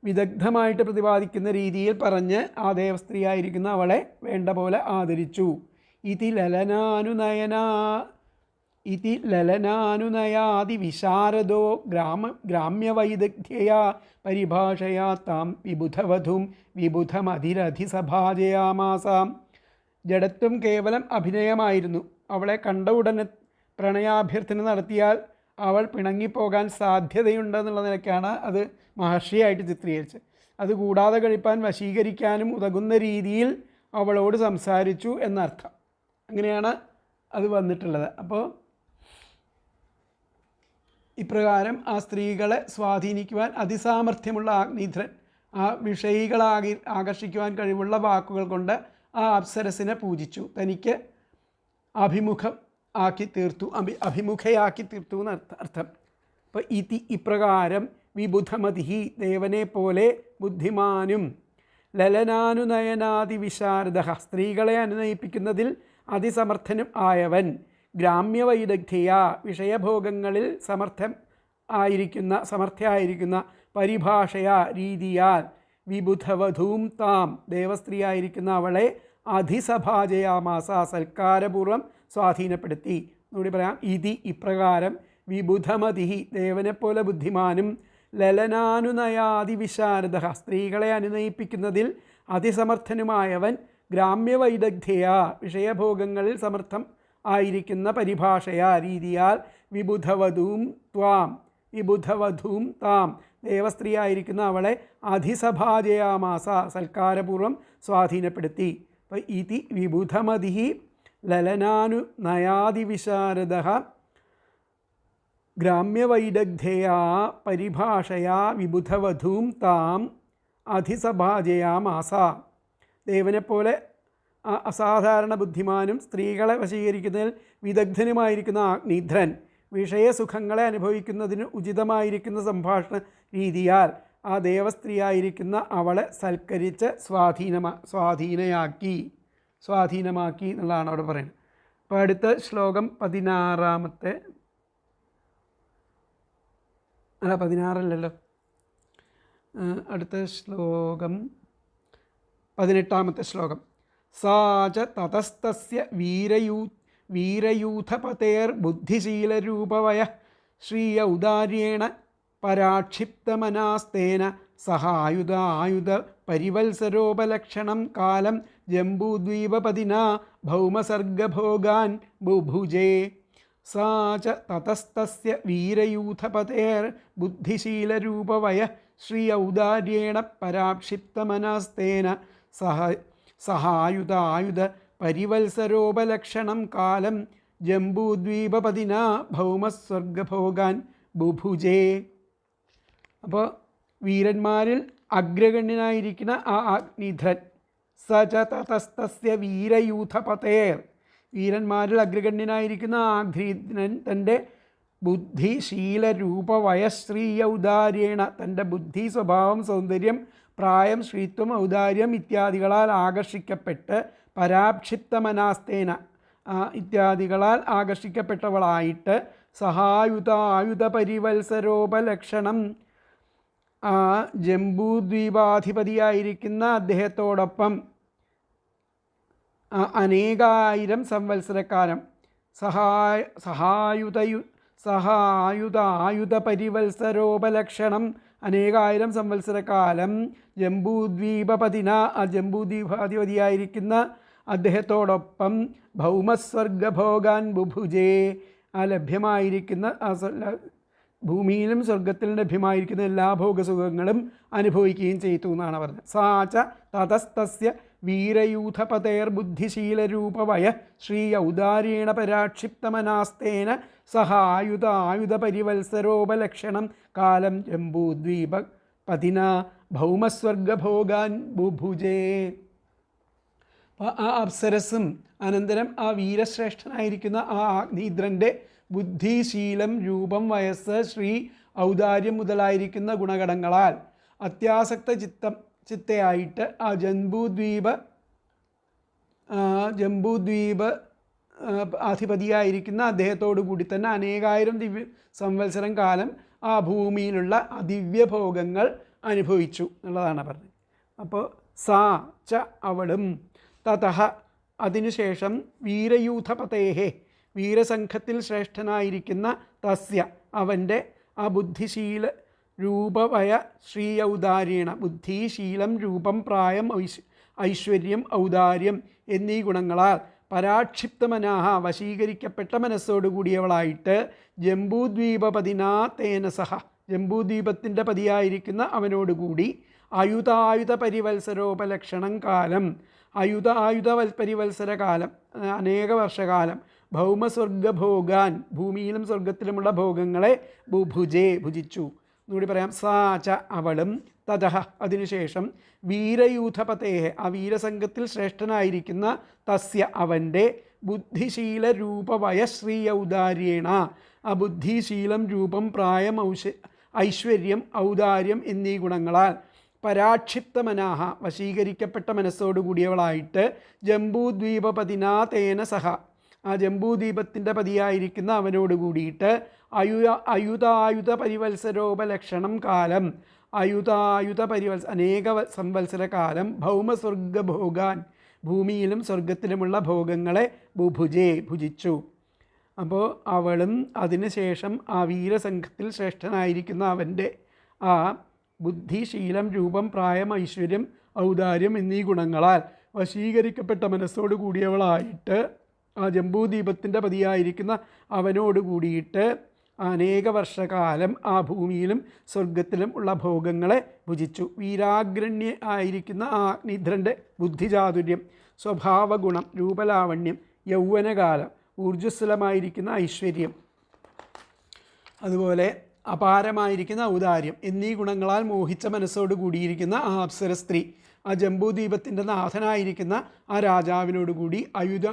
വിദഗ്ധമായിട്ട് പ്രതിപാദിക്കുന്ന രീതിയിൽ പറഞ്ഞ് ആ ദേവസ്ത്രീയായിരിക്കുന്ന അവളെ വേണ്ട പോലെ ആദരിച്ചു. ഇതി ലലനാനുനയാതി വിശാരദോ ഗ്രാമ്യവൈദഗ്ധ്യയാ പരിഭാഷയാ താം വിബുധവധൂം വിബുധമധിരധി സഭാജയാമാസാം. ജഡത്വം കേവലം അഭിനയമായിരുന്നു. അവളെ കണ്ട ഉടനെ പ്രണയാഭ്യർത്ഥന നടത്തിയാൽ അവൾ പിണങ്ങിപ്പോകാൻ സാധ്യതയുണ്ടെന്നുള്ള നിലയ്ക്കാണ് അത് മഹർഷിയായിട്ട് ചിത്രീകരിച്ചത്. അതുകൂടാതെ കഴിപ്പാൻ വശീകരിക്കാനും ഉതകുന്ന രീതിയിൽ അവളോട് സംസാരിച്ചു എന്നർത്ഥം. അങ്ങനെയാണ് അത് വന്നിട്ടുള്ളത്. അപ്പോൾ ഇപ്രകാരം ആ സ്ത്രീകളെ സ്വാധീനിക്കുവാൻ അതിസാമർഥ്യമുള്ള അഗ്നിധ്രൻ ആ വിഷയികളാകി ആകർഷിക്കുവാൻ കഴിവുള്ള വാക്കുകൾ കൊണ്ട് ആ അപ്സരസിനെ പൂജിച്ചു. തനിക്ക് അഭിമുഖയാക്കി തീർത്തു എന്നർത്ഥം. അപ്പോൾ ഇപ്രകാരം വിബുധമതിഹി ദേവനെ പോലെ ബുദ്ധിമാനും ലലനാനുനയനാദി വിശാരദ സ്ത്രീകളെ അനുനയിപ്പിക്കുന്നതിൽ അതിസമർത്ഥനും ആയവൻ ഗ്രാമ്യവൈദഗ്ധ്യ വിഷയഭോഗങ്ങളിൽ സമർത്ഥയായിരിക്കുന്ന പരിഭാഷയാ രീതിയാൽ വിബുധവധൂം താം ദേവസ്ത്രീയായിരിക്കുന്ന അവളെ അധിസഭാജയാമാസ സൽക്കാരപൂർവം സ്വാധീനപ്പെടുത്തി. എന്നുകൂടി പറയാം. ഇപ്രകാരം വിബുധമതിഹി ദേവനെപ്പോലെ ബുദ്ധിമാനും ലലനാനുനയാദി വിശാരദ സ്ത്രീകളെ അനുനയിപ്പിക്കുന്നതിൽ അതിസമർത്ഥനുമായവൻ ഗ്രാമ്യവൈദഗ്ധ്യ വിഷയഭോഗങ്ങളിൽ സമർത്ഥം ആയിരിക്കുന്ന പരിഭാഷയാ രീതിയാൽ വിബുധവധൂം താം ദേവസ്ത്രീയായിരിക്കുന്ന അവളെ അധിസഭാജയാമാസ സൽക്കാരപൂർവം സ്വാധീനപ്പെടുത്തി. അപ്പോൾ ഇതി വിബുധമതിഹി ലലനാനുനയാദിവിശാരദ ഗ്രാമ്യവൈദഗ്ധ്യയാ പരിഭാഷയാ വിബുധവധൂം താം അധിസഭാജയാമാസ. ദേവനെപ്പോലെ അസാധാരണ ബുദ്ധിമാനും സ്ത്രീകളെ വശീകരിക്കുന്നതിൽ വിദഗ്ധനുമായിരിക്കുന്ന അഗ്നിധ്രൻ വിഷയസുഖങ്ങളെ അനുഭവിക്കുന്നതിന് ഉചിതമായിരിക്കുന്ന സംഭാഷണ രീതിയാൽ ആ ദേവസ്ത്രീയായിരിക്കുന്ന അവളെ സൽക്കരിച്ച് സ്വാധീനമാക്കി എന്നുള്ളതാണ് അവിടെ പറയുന്നത്. അപ്പോൾ അടുത്ത ശ്ലോകം 16 അല്ല 16 അടുത്ത ശ്ലോകം 18 ശ്ലോകം. സാ ച തതസ്തസ്യ വീരയൂഥപതേർബുദ്ധിശീലരൂപവയ ശ്രീയ ഔദാര്യേണ പരാക്ഷിപ്തമനാസ്തേന സഹായുധ പരിവത്സരോപലക്ഷണം കാലം ജംബൂദ്വീപപതിനാ ഭൗമസർഗഭോഗാൻ ബുഭുജേ. സാ ച തതസ്തസ്യ വീരയൂഥപതേർബുദ്ധിശീലരൂപവയ ശ്രീ ഔദാര്യേണ പരാക്ഷിപ്തമനാസ്തേന സഹായുധ പരിവത്സരോപലക്ഷണം കാലം ജംബൂദ്വീപപതിനാ ഭൗമസ്വർഗഭോഗാൻ ബുഭുജേ. അപ്പോൾ വീരന്മാരിൽ അഗ്രഗണ്യനായിരിക്കുന്ന ആ അഗ്നിധ്രൻ സ ച തതസ്തസ്യ വീരയൂഥപതേർ, വീരന്മാരിൽ അഗ്രഗണ്യനായിരിക്കുന്ന ആ അഗ്നിധ്രൻ തൻ്റെ ബുദ്ധിശീലരൂപവയശ്രീ ഔദാര്യേണ തൻ്റെ ബുദ്ധി, സ്വഭാവം, സൗന്ദര്യം, പ്രായം, ശ്രീത്വം, ഔദാര്യം ഇത്യാദികളാൽ ആകർഷിക്കപ്പെട്ട് പരാക്ഷിപ്തമനാസ്തേന ഇത്യാദികളാൽ ആകർഷിക്കപ്പെട്ടവളായിട്ട് സഹായുധ പരിവത്സരോപലക്ഷണം ആ ജംബൂദ്വീപാധിപതിയായിരിക്കുന്ന അദ്ദേഹത്തോടൊപ്പം അനേകായിരം സംവത്സരക്കാലം സഹായുധ പരിവത്സരോപലക്ഷണം അനേകായിരം സംവത്സരക്കാലം ജംബൂദ്വീപപതിന ആ ജംബൂദ്വീപാധിപതിയായിരിക്കുന്ന അദ്ദേഹത്തോടൊപ്പം ഭൗമസ്വർഗഭോഗാൻ ബുഭുജേ ആ ലഭ്യമായിരിക്കുന്ന ഭൂമിയിലും സ്വർഗത്തിലും ലഭ്യമായിരിക്കുന്ന എല്ലാ ഭോഗസുഖങ്ങളും അനുഭവിക്കുകയും ചെയ്തു എന്നാണ് പറഞ്ഞത്. സാച തതസ്തസ്യ വീരയൂഥപതേർബുദ്ധിശീലരൂപവയ ശ്രീ ഔദാര്യേണ പരാക്ഷിപ്തമനാസ്തേന സഹായുധ പരിവത്സരോപലക്ഷണം കാലം ജംബൂദ്വീപപതിന ഭൗമസ്വർഗഭോഗാൻ ബുഭുജേ. ആ അപ്സരസും അനന്തരം ആ വീരശ്രേഷ്ഠനായിരിക്കുന്ന ആ അഗ്നിദ്രൻ്റെ ബുദ്ധിശീലം, രൂപം, വയസ്സ്, ശ്രീ, ഔദാര്യം മുതലായിരിക്കുന്ന ഗുണഗണങ്ങളാൽ അത്യാസക്ത ചിത്തയായിട്ട് ആ ജംബൂദ്വീപ് അധിപതിയായിരിക്കുന്ന അദ്ദേഹത്തോടു കൂടി തന്നെ അനേകായിരം സംവത്സരം കാലം ആ ഭൂമിയിലുള്ള ദിവ്യഭോഗങ്ങൾ അനുഭവിച്ചു എന്നുള്ളതാണ് പറഞ്ഞത്. അപ്പോൾ സാ ച അവളും തതഃ അതിനുശേഷം വീരയൂഥപതേഹേ വീരസംഘത്തിൽ ശ്രേഷ്ഠനായിരിക്കുന്ന തസ്യ അവൻ്റെ ആ ബുദ്ധിശീല രൂപവയ ശ്രീ ഔദാര്യേണ ബുദ്ധി, ശീലം, രൂപം, പ്രായം, ഐശ്വര്യം, ഔദാര്യം എന്നീ ഗുണങ്ങളാൽ പരാക്ഷിപ്തമനാഹ വശീകരിക്കപ്പെട്ട മനസ്സോടുകൂടിയവളായിട്ട് ജംബൂദ്വീപപതിനാ തേന സഹ ജംബൂദ്വീപത്തിൻ്റെ പതിയായിരിക്കുന്ന അവനോടുകൂടി ആയുധ പരിവത്സരോപലക്ഷണം കാലം ആയുധ പരിവത്സര കാലം അനേക വർഷകാലം ഭൗമസ്വർഗഭോഗാൻ ഭൂമിയിലും സ്വർഗത്തിലുമുള്ള ഭോഗങ്ങളെ ഭുജിച്ചു എന്നുകൂടി പറയാം. സാ ച അവളും തതഃ അതിനുശേഷം വീരയൂഥപതേഹ ആ വീരസംഘത്തിൽ ശ്രേഷ്ഠനായിരിക്കുന്ന തസ്യ അവൻ്റെ ബുദ്ധിശീല രൂപവയ ശ്രീ ഔദാര്യേണ ആ ബുദ്ധിശീലം, രൂപം, പ്രായം, ഐശ്വര്യം, ഔദാര്യം എന്നീ ഗുണങ്ങളാൽ പരാക്ഷിപ്തമനാഹ വശീകരിക്കപ്പെട്ട മനസ്സോടുകൂടിയവളായിട്ട് ജംബൂദ്വീപപതിനാ തേന സഹ ആ ജംബൂദ്വീപത്തിൻ്റെ പതിയായിരിക്കുന്ന അവനോട് കൂടിയിട്ട് ആയുധ പരിവത്സരോപലക്ഷണം കാലം അനേക സംവത്സര കാലം ഭൗമസ്വർഗഭോഗാൻ ഭൂമിയിലും സ്വർഗത്തിലുമുള്ള ഭോഗങ്ങളെ ഭുജിച്ചു. അപ്പോൾ അവളും അതിനുശേഷം ആ വീരസംഘത്തിൽ ശ്രേഷ്ഠനായിരിക്കുന്ന അവൻ്റെ ആ ബുദ്ധി, ശീലം, രൂപം, പ്രായം, ഐശ്വര്യം, ഔദാര്യം എന്നീ ഗുണങ്ങളാൽ വശീകരിക്കപ്പെട്ട മനസ്സോട് കൂടിയവളായിട്ട് ആ ജംബൂദ്വീപത്തിൻ്റെ പതിയായിരിക്കുന്ന അവനോട് കൂടിയിട്ട് അനേക വർഷകാലം ആ ഭൂമിയിലും സ്വർഗത്തിലും ഉള്ള ഭോഗങ്ങളെ ഭുജിച്ചു. വീരാഗ്രണ്യ ആയിരിക്കുന്ന ആ അഗ്നിധ്രൻ്റെ ബുദ്ധിചാതുര്യം, സ്വഭാവഗുണം, രൂപലാവണ്യം, യൗവനകാലം, ഊർജ്ജസ്വലമായിരിക്കുന്ന ഐശ്വര്യം, അതുപോലെ അപാരമായിരിക്കുന്ന ഔദാര്യം എന്നീ ഗുണങ്ങളാൽ മോഹിച്ച മനസ്സോട് കൂടിയിരിക്കുന്ന ആ അപ്സര സ്ത്രീ ആ ജംബൂദ്വീപത്തിൻ്റെ നാഥനായിരിക്കുന്ന ആ രാജാവിനോടുകൂടി ആയുധ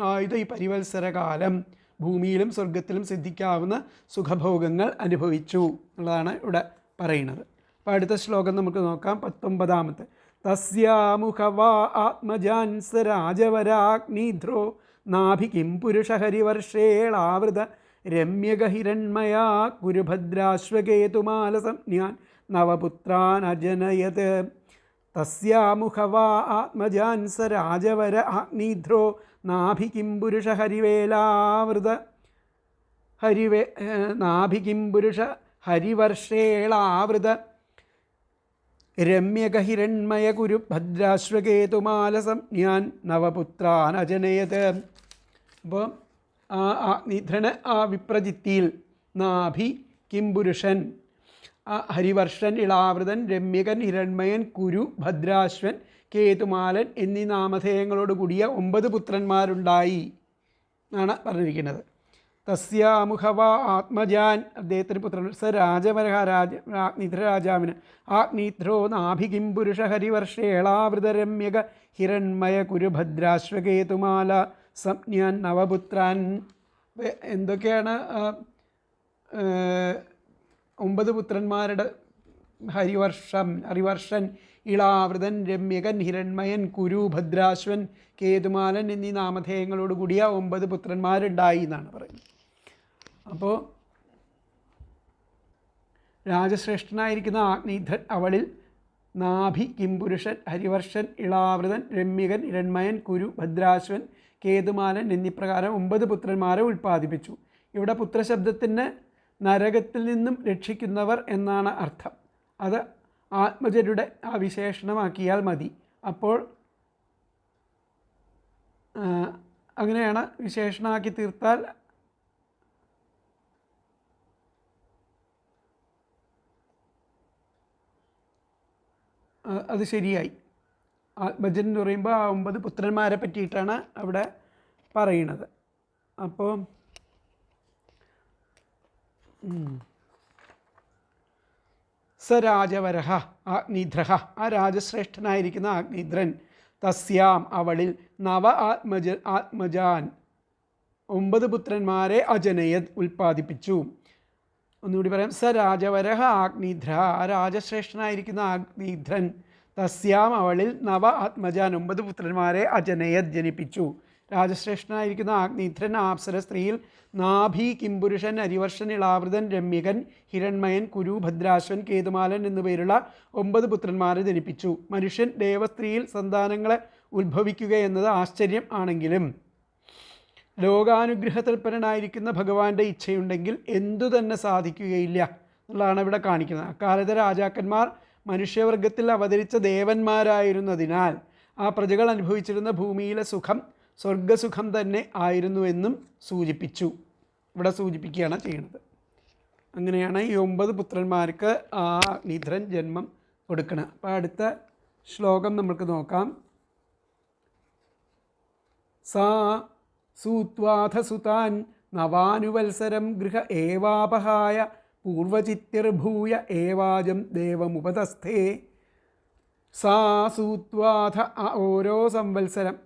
ഈ പരിവത്സരകാലം ഭൂമിയിലും സ്വർഗത്തിലും സിദ്ധിക്കാവുന്ന സുഖഭോഗങ്ങൾ അനുഭവിച്ചു എന്നുള്ളതാണ് ഇവിടെ പറയുന്നത്. അപ്പോൾ അടുത്ത ശ്ലോകം നമുക്ക് നോക്കാം. 19. തസ്യാമുഖവാ ആത്മജാൻ സ രാജവരാഗ്നിധ്രോ നാഭി കിം പുരുഷഹരിവർഷേളാവൃത രമ്യഗഹിരൺമയാ കുരുഭദ്രാശ്വകേതുമാലസംജ്ഞാൻ നവപുത്രാൻ അജനയത്. തസ്യാമുഖവാ ആത്മജാൻ സ രാജവര അഗ്നിധ്രോ നാഭി കിം പുരുഷഹരിവേലാവൃത നാഭി കിം പുരുഷ ഹരിവർഷേളാവൃത രമ്യഗഹിരൺമയ കുരുഭദ്രാശ്വകേതുമാലസംജ്ഞാൻ നവപുത്രാൻ അജനയത്. അപ്പോൾ ആ അഗ്നിധ്രന് ആ വിപ്രജിത്തിയിൽ നാഭി കിംപുരുഷൻ, ഹരിവർഷൻ, ഇളാവൃതൻ, രമ്യകൻ, ഹിരൺമയൻ, കുരു, ഭദ്രാശ്വൻ, കേതുമാലൻ എന്നീ നാമധേയങ്ങളോട് കൂടിയ 9 പുത്രന്മാരുണ്ടായി എന്നാണ് പറഞ്ഞിരിക്കുന്നത്. തസ്യാമുഖവ ആത്മജാൻ, അദ്ദേഹത്തിന് പുത്രൻ, സ രാജവരഹ അഗ്നിധ്ര രാജാവിന്, അഗ്നിധ്രോ നാഭികിം പുരുഷ ഹരിവർഷേളാവൃതരമ്യക ഹിരൺമയ കുരുഭദ്രാശ്വകേതുമാല സംജ്ഞാൻ നവപുത്രാൻ. എന്തൊക്കെയാണ് 9 പുത്രന്മാരുടെ? ഹരിവർഷൻ, ഇളാവൃതൻ, രമ്യകൻ, ഹിരൺമയൻ, കുരു, ഭദ്രാശ്വൻ, കേതുമാലൻ എന്നീ നാമധേയങ്ങളോട് കൂടിയ 9 പുത്രന്മാരുണ്ടായി എന്നാണ് പറയുന്നത്. അപ്പോൾ രാജശ്രേഷ്ഠനായിരിക്കുന്ന അഗ്നിധ്രൻ അവളിൽ നാഭി കിംപുരുഷൻ, ഹരിവർഷൻ, ഇളാവൃതൻ, രമ്യകൻ, ഹിരൺമയൻ, കുരു, ഭദ്രാശ്വൻ, കേതുമാലൻ എന്നിപ്രകാരം 9 പുത്രന്മാരെ ഉൽപ്പാദിപ്പിച്ചു. ഇവിടെ പുത്രശബ്ദത്തിന് നരകത്തിൽ നിന്നും രക്ഷിക്കുന്നവർ എന്നാണ് അർത്ഥം. അത് ആത്മജരുടെ ആ വിശേഷണമാക്കിയാൽ മതി. അപ്പോൾ അങ്ങനെയാണ് വിശേഷണമാക്കി തീർത്താൽ അത് ശരിയായി. ആത്മജൻ എന്ന് പറയുമ്പോൾ ആ 9 പുത്രന്മാരെ പറ്റിയിട്ടാണ് അവിടെ പറയുന്നത്. അപ്പോൾ സ രാജവരഹ അഗ്നിധ്രഹ, ആ രാജശ്രേഷ്ഠനായിരിക്കുന്ന അഗ്നിധ്രൻ, തസ്യാം അവളിൽ, നവ ആത്മജാൻ 9 പുത്രന്മാരെ അജനയത് ഉൽപ്പാദിപ്പിച്ചു. ഒന്നുകൂടി പറയാം. സ രാജവരഹ അഗ്നിധ്ര, ആ രാജശ്രേഷ്ഠനായിരിക്കുന്ന അഗ്നിധ്രൻ, തസ്യാം അവളിൽ, നവ ആത്മജാൻ 9 പുത്രന്മാരെ അജനയത് ജനിപ്പിച്ചു. രാജശ്രേഷ്ഠനായിരിക്കുന്ന അഗ്നിധ്രൻ ആപ്സര സ്ത്രീയിൽ നാഭി കിംപുരുഷൻ, ഹരിവർഷൻ, ഇളാവൃതൻ, രമ്യകൻ, ഹിരൺമയൻ, കുരു, ഭദ്രാശ്വൻ, കേതുമാലൻ എന്നുപേരുള്ള 9 പുത്രന്മാരെ ജനിപ്പിച്ചു. മനുഷ്യൻ ദേവസ്ത്രീയിൽ സന്താനങ്ങളെ ഉത്ഭവിക്കുക എന്നത് ആശ്ചര്യം ആണെങ്കിലും ലോകാനുഗ്രഹതൽപരനായിരിക്കുന്ന ഭഗവാന്റെ ഇച്ഛയുണ്ടെങ്കിൽ എന്തു തന്നെ സാധിക്കുകയില്ല എന്നുള്ളതാണ് ഇവിടെ കാണിക്കുന്നത്. അക്കാലത്തെ രാജാക്കന്മാർ മനുഷ്യവർഗത്തിൽ അവതരിച്ച ദേവന്മാരായിരുന്നതിനാൽ ആ പ്രജകൾ അനുഭവിച്ചിരുന്ന ഭൂമിയിലെ സുഖം സ്വർഗസുഖം തന്നെ ആയിരുന്നുവെന്നും സൂചിപ്പിച്ചു. ഇവിടെ സൂചിപ്പിക്കുകയാണ് ചെയ്യുന്നത്. അങ്ങനെയാണ് ഈ 9 പുത്രന്മാർക്ക് ആ അഗ്നിധ്രൻ ജന്മം കൊടുക്കണം. അപ്പോൾ അടുത്ത ശ്ലോകം നമുക്ക് നോക്കാം. സാ സൂത്വാഥ സുതാൻ നവാനുവത്സരം ഗൃഹ ഏവാപഹായ പൂർവചിത്യർഭൂയ ഏവാജം ദേവമുപതസ്ഥേ. സാ സൂത്വാഥ, ഓരോ സംവത്സരം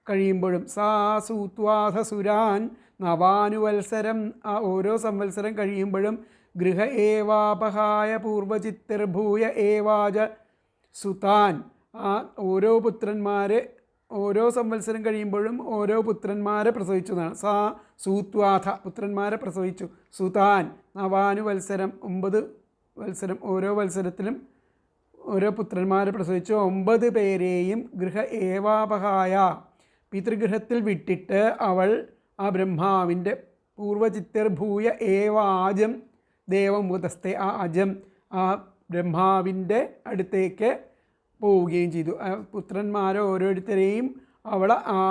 കഴിയുമ്പോഴും, സാ സൂത്വാഥ സുരാൻ നവാനുവത്സരം, ആ ഓരോ സംവത്സരം കഴിയുമ്പോഴും, ഗൃഹ ഏവാപഹായ പൂർവചിത്യർഭൂയ ഏവാജ സുതാൻ, ആ ഓരോ പുത്രന്മാരെ, ഓരോ സംവത്സരം കഴിയുമ്പോഴും ഓരോ പുത്രന്മാരെ പ്രസവിച്ചു എന്നാണ്. സാ സൂത്വാഥ, പുത്രന്മാരെ പ്രസവിച്ചു. സുതാൻ നവാനുവത്സരം, 9 വത്സരം, ഓരോ വത്സരത്തിലും ഓരോ പുത്രന്മാരെ പ്രസവിച്ചു. 9 പേരെയും ഗൃഹ ഏവാപഹായ, പിതൃഗൃഹത്തിൽ വിട്ടിട്ട് അവൾ ആ ബ്രഹ്മാവിൻ്റെ പൂർവചിത്യർഭൂയ ഏവാജം ദേവമുപതസ്ഥെ, ആ അജം ആ ബ്രഹ്മാവിൻ്റെ അടുത്തേക്ക് പോവുകയും ചെയ്തു. പുത്രന്മാരെ ഓരോരുത്തരെയും അവൾ ആ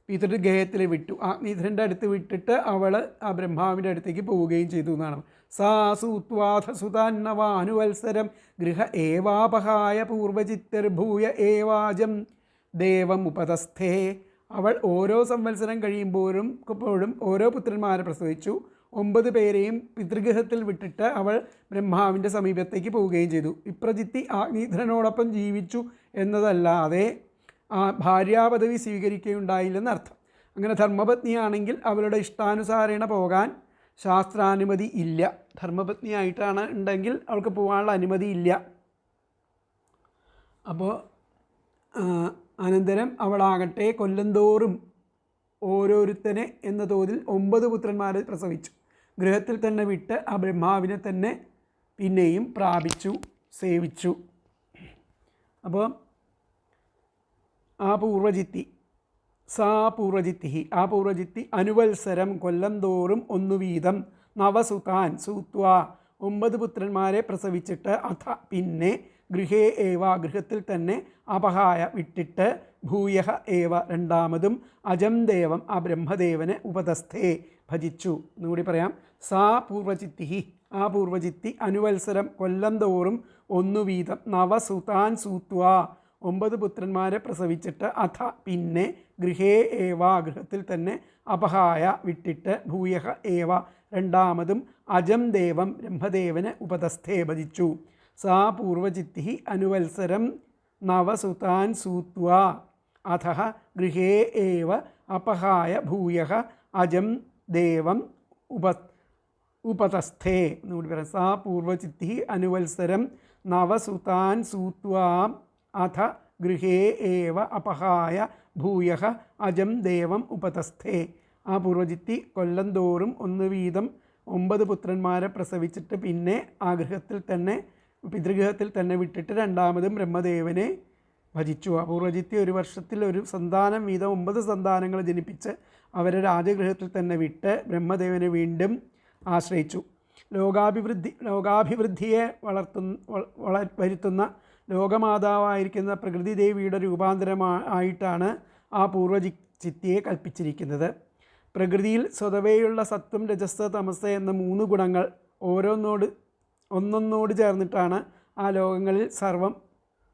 പിതൃഗേഹത്തിൽ വിട്ടു. അഗ്നിധ്രൻ്റെ അടുത്ത് വിട്ടിട്ട് അവൾ ആ ബ്രഹ്മാവിൻ്റെ അടുത്തേക്ക് പോവുകയും ചെയ്തു എന്നാണ്. സാ സൂത്വാഥ സുതാന്നവാനുവത്സരം ഗൃഹ ഏവാപഹായ പൂർവചിത്യർഭൂയ ഏവാജം ദേവം ഉപതസ്ഥേ. അവൾ ഓരോ സംവത്സരം കഴിയുമ്പോഴും ഓരോ പുത്രന്മാരെ പ്രസവിച്ചു. 9 പേരെയും പിതൃഗൃഹത്തിൽ വിട്ടിട്ട് അവൾ ബ്രഹ്മാവിൻ്റെ സമീപത്തേക്ക് പോവുകയും ചെയ്തു. വിപ്രജിത്തി അഗ്നിധ്രനോടൊപ്പം ജീവിച്ചു എന്നതല്ലാതെ ആ ഭാര്യാപദവി സ്വീകരിക്കുകയുണ്ടായില്ലെന്നർത്ഥം. അങ്ങനെ ധർമ്മപത്നിയാണെങ്കിൽ അവളുടെ ഇഷ്ടാനുസാരേണ പോകാൻ ശാസ്ത്രാനുമതി ഇല്ല. ധർമ്മപത്നിയായിട്ടാണ് ഉണ്ടെങ്കിൽ അവൾക്ക് പോകാനുള്ള അനുമതി ഇല്ല. അപ്പോൾ അനന്തരം അവളാകട്ടെ കൊല്ലന്തോറും ഓരോരുത്തനെ എന്ന തോതിൽ 9 പുത്രന്മാരെ പ്രസവിച്ചു. ഗൃഹത്തിൽ തന്നെ വിട്ട് ആ ബ്രഹ്മാവിനെ തന്നെ പിന്നെയും പ്രാപിച്ചു, സേവിച്ചു. അപ്പോൾ ആ പൂർവജിത്തി അനുവത്സരം കൊല്ലം തോറും 1 വീതം നവസുതാൻ സൂത്വ 9 പുത്രന്മാരെ പ്രസവിച്ചിട്ട് അഥ പിന്നെ ഗൃഹേ ഏവ ഗൃഹത്തിൽ തന്നെ അപഹായ വിട്ടിട്ട് ഭൂയഃ ഏവ രണ്ടാമതും അജം ദേവം ആ ബ്രഹ്മദേവനെ ഉപതസ്ഥേ ഭജിച്ചു. എന്നുകൂടി പറയാം. സാ പൂർവചിത്തി ആ പൂർവചിത്തി അനുവത്സരം കൊല്ലം തോറും 1 വീതം നവസുതാൻ സൂത്വ 9 പുത്രന്മാരെ പ്രസവിച്ചിട്ട് അഥ പിന്നെ ഗൃഹേ ഏവ ഗൃഹത്തിൽ തന്നെ അപഹായ വിട്ടിട്ട് ഭൂയഃ ഏവ രണ്ടാമതും അജം ദേവം ബ്രഹ്മദേവനെ ഉപതസ്ഥേ ഭജിച്ചു. സാ പൂർവചിത്തി അനുവത്സരം നവസുതാൻ സൂത്വ അഥ ഗൃഹേ ഏവ അപഹായ ഭൂയഃ അജം ദേവം ഉപതസ്ഥേ. എന്നുകൂടി പറയാം. സാ പൂർവചിത്തി അനുവത്സരം നവസുതാൻ സൂത്വ അഥ ഗൃഹേ ഏവ അപഹായ ഭൂയഃ അജം ദേവം ഉപതസ്ഥേ. ആ പൂർവചിത്തി കൊല്ലം തോറും 1 വീതം 9 പുത്രന്മാരെ പ്രസവിച്ചിട്ട് പിന്നെ ആ ഗൃഹത്തിൽ തന്നെ പിതൃഗൃഹത്തിൽ തന്നെ വിട്ടിട്ട് രണ്ടാമതും ബ്രഹ്മദേവനെ ഭജിച്ചു. ആ പൂർവചിത്തി ഒരു വർഷത്തിൽ ഒരു സന്താനം വീതം 9 സന്താനങ്ങൾ ജനിപ്പിച്ച് അവരെ രാജഗൃഹത്തിൽ തന്നെ വിട്ട് ബ്രഹ്മദേവനെ വീണ്ടും ആശ്രയിച്ചു. ലോകാഭിവൃദ്ധിയെ വരുത്തുന്ന ലോകമാതാവായിരിക്കുന്ന പ്രകൃതി ദേവിയുടെ രൂപാന്തരമായിട്ടാണ് ആ പൂർവചിത്തിയെ കൽപ്പിച്ചിരിക്കുന്നത്. പ്രകൃതിയിൽ സ്വതവേയുള്ള സത്വം, രജസ്, തമസ് എന്ന 3 ഗുണങ്ങൾ ഒന്നൊന്നോട് ചേർന്നിട്ടാണ് ആ ലോകങ്ങളിൽ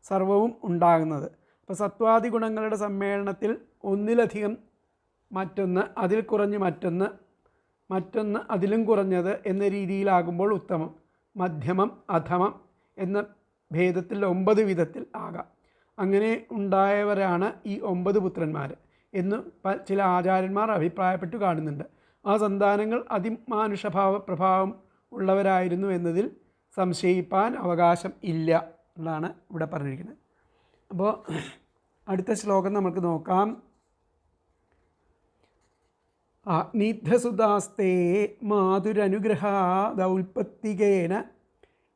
സർവവും ഉണ്ടാകുന്നത്. അപ്പോൾ സത്വാദി ഗുണങ്ങളുടെ സമ്മേളനത്തിൽ ഒന്നിലധികം മറ്റൊന്ന്, അതിൽ കുറഞ്ഞ് മറ്റൊന്ന് അതിലും കുറഞ്ഞത് എന്ന രീതിയിലാകുമ്പോൾ ഉത്തമം, മധ്യമം, അധമം എന്ന ഭേദത്തിൽ 9 വിധത്തിൽ ആകാം. അങ്ങനെ ഉണ്ടായവരാണ് ഈ 9 പുത്രന്മാർ എന്ന് ചില ആചാര്യന്മാർ അഭിപ്രായപ്പെട്ടു കാണുന്നുണ്ട്. ആ സന്താനങ്ങൾ പ്രഭാവം ഉള്ളവരായിരുന്നു എന്നതിൽ സംശയിപ്പാൻ അവകാശം ഇല്ല എന്നാണ് ഇവിടെ പറഞ്ഞിരിക്കുന്നത്. അപ്പോൾ അടുത്ത ശ്ലോകം നമുക്ക് നോക്കാം. ആഗ്നിധ്രസുതാസ്തേ മാതുരനുഗ്രഹാദൗൽപത്തികേന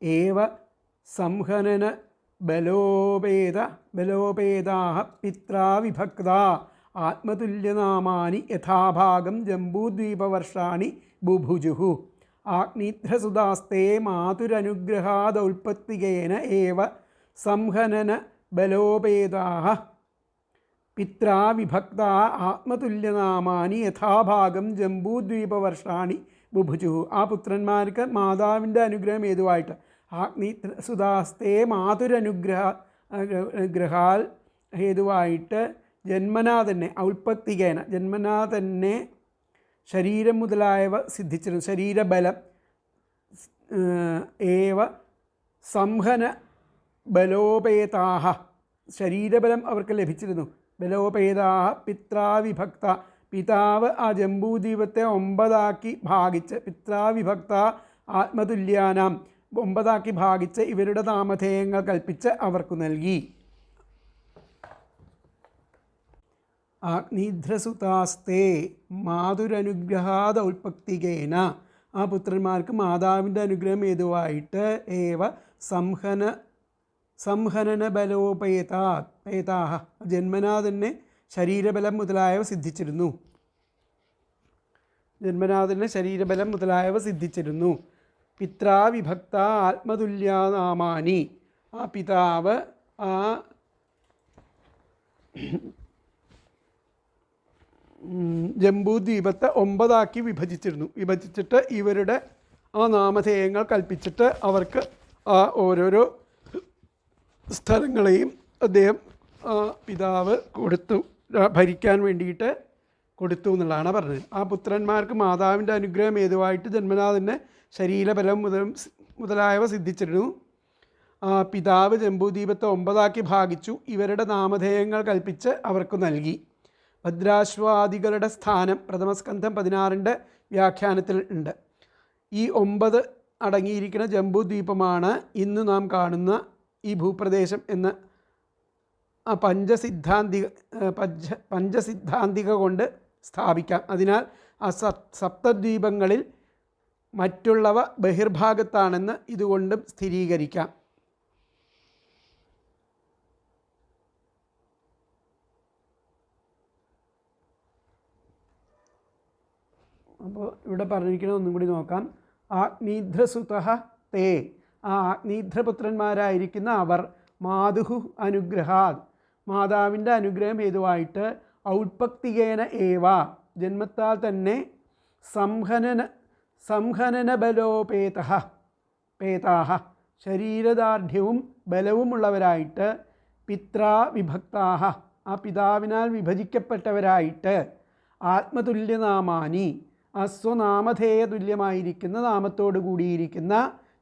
ഏവ സംഹനന ബലോപേതാഃ പിത്രാ വിഭക്താ ആത്മതുല്യനാമാനി യഥാഭാഗം ജംബൂദ്വീപവർഷാണി ബുഭുജുഹു. ആഗ്നിധ്രസുതാസ്തേ മാതുരനുഗ്രഹാദൗൽപത്തികേന ഏവ സംഹനന ബലോപേതാഃ പിത്രാ വിഭക്താ ആത്മതുല്യനാമാനി യഥാഭാഗം ജംബൂദ്വീപവർഷാണി ബുഭുജുഹു. ആ പുത്രന്മാർക്ക് മാതാവിൻ്റെ അനുഗ്രഹം ഏതുവായിട്ട് ആഗ്നിസുതാസ്തേ മാതുരനുഗ്രഹാൽ ഹേതുവായിട്ട് ജന്മനാ തന്നെ ഔൽപത്തികേന ജന്മനാ തന്നെ ശരീരം മുതലായവ സിദ്ധിച്ചിരുന്നു. ശരീരബലം ഏവ സംഹന ബലോപേതാഹ ശരീരബലം അവർക്ക് ലഭിച്ചിരുന്നു. ബലോപേതാഹ പിത്രാവിഭക്ത പിതാവ് ആ ജംബൂദ്വീപത്തെ 9 ഭാഗിച്ച് പിത്രാവിഭക്ത ആത്മതുല്യാനാം 9 ഭാഗിച്ച് ഇവരുടെ നാമധേയങ്ങൾ കൽപ്പിച്ച് അവർക്ക് നൽകി. ആഗ്നിധ്രസുതാസ്തേ മാതുരനുഗ്രഹാദൗൽപത്തികേന ആ പുത്രന്മാർക്ക് മാതാവിൻ്റെ അനുഗ്രഹം ഏതുവായിട്ട് ഏവ സംഹനന ബലോപേതാഹ ജന്മനാ തന്നെ ശരീരബലം മുതലായവ സിദ്ധിച്ചിരുന്നു. പിത്രാ വിഭക്ത ആത്മതുല്യനാമാനി ആ പിതാവ് ആ ജംബൂദ്വീപത്തെ 9 വിഭജിച്ചിട്ട് ഇവരുടെ ആ നാമധേയങ്ങൾ കൽപ്പിച്ചിട്ട് അവർക്ക് ആ ഓരോരോ സ്ഥലങ്ങളെയും അദ്ദേഹം പിതാവ് ഭരിക്കാൻ വേണ്ടിയിട്ട് കൊടുത്തു എന്നുള്ളതാണ് പറഞ്ഞത്. ആ പുത്രന്മാർക്ക് മാതാവിൻ്റെ അനുഗ്രഹം ഏതുവായിട്ട് ജന്മനാ തന്നെ ശരീരബലം മുതലായവ സിദ്ധിച്ചിരുന്നു. പിതാവ് ജംബൂദ്വീപത്തെ 9 ഭാഗിച്ചു. ഇവരുടെ നാമധേയങ്ങൾ കൽപ്പിച്ച് അവർക്ക് നൽകി. ഭദ്രാശ്വാദികളുടെ സ്ഥാനം പ്രഥമസ്കന്ധം 16 വ്യാഖ്യാനത്തിൽ ഉണ്ട്. ഈ 9 അടങ്ങിയിരിക്കുന്ന ജംബൂദ്വീപമാണ് ഇന്ന് നാം കാണുന്ന ഈ ഭൂപ്രദേശം എന്ന ആ പഞ്ചസിദ്ധാന്തിക കൊണ്ട് സ്ഥാപിക്കാം. അതിനാൽ ആ സപ്തദ്വീപങ്ങളിൽ മറ്റുള്ളവ ബഹിർഭാഗത്താണെന്ന് ഇതുകൊണ്ടും സ്ഥിരീകരിക്കാം. അപ്പോൾ ഇവിടെ പറഞ്ഞിരിക്കുന്നത് ഒന്നും കൂടി നോക്കാം. ആഗ്നീധ്രസുതഃ തേ, ആ ആഗ്നീധ്രപുത്രന്മാരായിരിക്കുന്ന അവർ, മാതുഹു അനുഗ്രഹാത്, മാതാവിൻ്റെ അനുഗ്രഹം ഹേതുവായിട്ട്, ഔത്പത്തികേന ഏവ, ജന്മത്താൽ തന്നെ, സംഹനനബലോപേതാഹ, ശരീരദാർഢ്യവും ബലവുമുള്ളവരായിട്ട്, പിത്രാ വിഭക്താഹ, ആ പിതാവിനാൽ വിഭജിക്കപ്പെട്ടവരായിട്ട്, ആത്മതുല്യനാമാനി, അസ്വനാമധേയ തുല്യമായിരിക്കുന്ന നാമത്തോടു കൂടിയിരിക്കുന്ന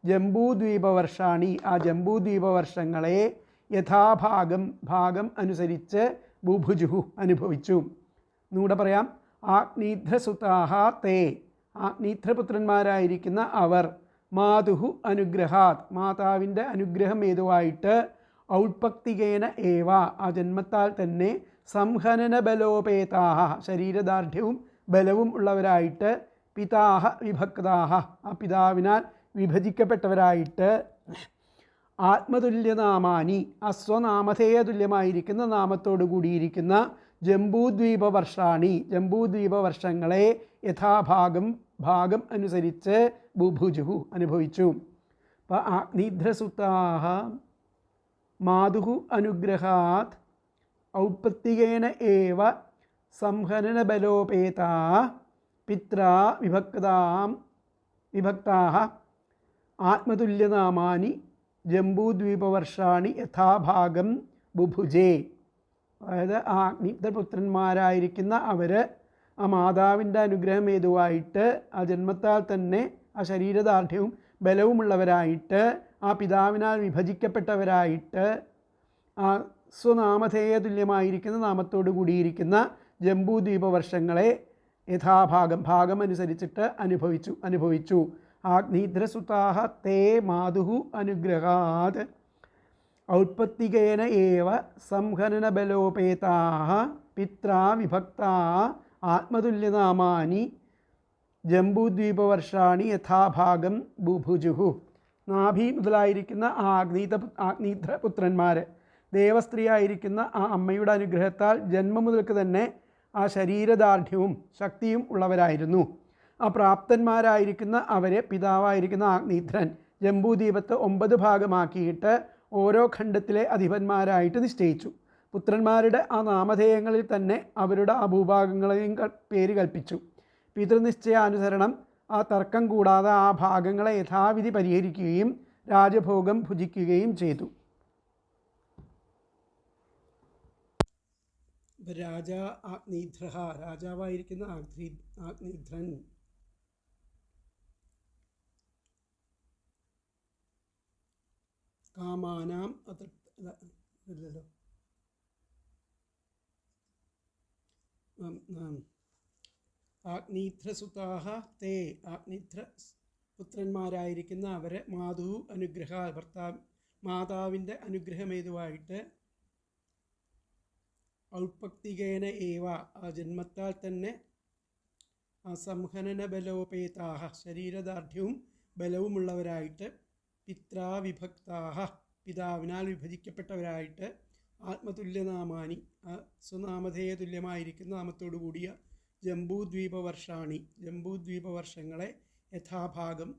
ജംബൂദ്വീപവർഷാണി, ആ ജംബൂദ്വീപവർഷങ്ങളെ യഥാഭാഗം ഭാഗം അനുസരിച്ച് ബുഭുജുഹു അനുഭവിച്ചു. എന്നൂടെ പറയാം. ആഗ്നീധ്രസുതാഹ തേ, ആഗ്നീധ്രപുത്രന്മാരായിരിക്കുന്ന അവർ, മാതുഹു അനുഗ്രഹാത്, മാതാവിൻ്റെ അനുഗ്രഹം ഹേതുവായിട്ട്, ഔത്പത്തികേന ഏവ, ആ ജന്മത്താൽ തന്നെ, സംഹനനബലോപേതാഹ, ശരീരദാർഢ്യവും ബലവും ഉള്ളവരായിട്ട്, പിതാഹ വിഭക്താഹ, ആ പിതാവിനാൽ വിഭജിക്കപ്പെട്ടവരായിട്ട്, ആത്മതുല്യനാമാനി, അസ്വനാമധേയ തുല്യമായിരിക്കുന്ന നാമത്തോടു കൂടിയിരിക്കുന്ന ജംബൂദ്വീപവർഷാണി, ജംബൂദ്വീപവർഷങ്ങളെ യഥാഭാഗം ഭാഗം അനുസരിച്ച് ബുഭുജുഹു അനുഭവിച്ചു. അപ്പോൾ ആഗ്നീധ്രസുതാഹ മാതുഹു അനുഗ്രഹാത് ഔത്പത്തികേന ഏവ സംഹനനബലോപേതാ പിത്രാ വിഭക്താഹ ആത്മതുല്യനാമാനി ജംബൂദ്വീപവർഷാണി യഥാഭാഗം ബുഭുജേ. അതായത് ആ അഗ്നിപുത്രന്മാരായിരിക്കുന്ന അവർ, ആ മാതാവിൻ്റെ അനുഗ്രഹം ഹേതുവായിട്ട്, ആ ജന്മത്താൽ തന്നെ ആ ശരീരദാർഢ്യവും ബലവുമുള്ളവരായിട്ട്, ആ പിതാവിനാൽ വിഭജിക്കപ്പെട്ടവരായിട്ട്, ആ സ്വനാമധേയ തുല്യമായിരിക്കുന്ന നാമത്തോടു കൂടിയിരിക്കുന്ന ജംബൂദ്വീപവർഷങ്ങളെ യഥാഭാഗം ഭാഗം അനുസരിച്ചിട്ട് അനുഭവിച്ചു. ആഗ്നീധ്രസുതാഹ തേ മാതുഹു അനുഗ്രഹാത് ഔത്പത്തികേന ഏവ സംഹനനബലോപേതാഹ പിത്രാ വിഭക്താ ആത്മതുല്യനാമാനി ജംബൂദ്വീപവർഷാണി യഥാഭാഗം ബുഭുജുഹു. നാഭി മുതലായിരിക്കുന്ന ആ ആഗ്നീധ്രപുത്രന്മാർ, ദേവസ്ത്രീയായിരിക്കുന്ന ആ അമ്മയുടെ അനുഗ്രഹത്താൽ ജന്മം മുതൽക്ക് തന്നെ ആ ശരീരദാർഢ്യവും ശക്തിയും ഉള്ളവരായിരുന്നു. ആ പ്രാപ്തന്മാരായിരിക്കുന്ന അവരെ പിതാവായിരിക്കുന്ന ആഗ്നീധ്രൻ ജംബൂദ്വീപത്ത് 9 ഭാഗമാക്കിയിട്ട് ഓരോ ഖണ്ഡത്തിലെ അധിപന്മാരായിട്ട് നിശ്ചയിച്ചു. പുത്രന്മാരുടെ ആ നാമധേയങ്ങളിൽ തന്നെ അവരുടെ ആ ഭൂഭാഗങ്ങളെയും പേര് കൽപ്പിച്ചു. പിതൃനിശ്ചയാനുസരണം ആ തർക്കം കൂടാതെ ആ ഭാഗങ്ങളെ യഥാവിധി പരിഹരിക്കുകയും രാജഭോഗം ഭുജിക്കുകയും ചെയ്തു. ആഗ്നീധ്ര, രാജാവായിരിക്കുന്ന ആഗ്നീധ്രൻ കാമാനാം ഇല്ലല്ലോ ആഗ്നീധ്രസുതാഹ തേ, ആഗ്നീധ്ര പുത്രന്മാരായിരിക്കുന്ന അവരെ, മാതു അനുഗ്രഹ, മാതാവിൻ്റെ അനുഗ്രഹമേതുവായിട്ട്, ഔത്പത്തികേന ഏവ, ആ ജന്മത്താൽ തന്നെ, സംഹനന ബലോപേതാഹ, ശരീരദാർഢ്യവും ബലവുമുള്ളവരായിട്ട്, പിത്രാ വിഭക്താഹ, പിതാവിനാൽ വിഭജിക്കപ്പെട്ടവരായിട്ട്, ആത്മതുല്യനാമാനി, സ്വനാമധേയ തുല്യമായിരിക്കുന്ന നാമത്തോടു കൂടിയ ജംബൂദ്വീപവർഷാണി, ജംബൂദ്വീപവർഷങ്ങളെ യഥാഭാഗം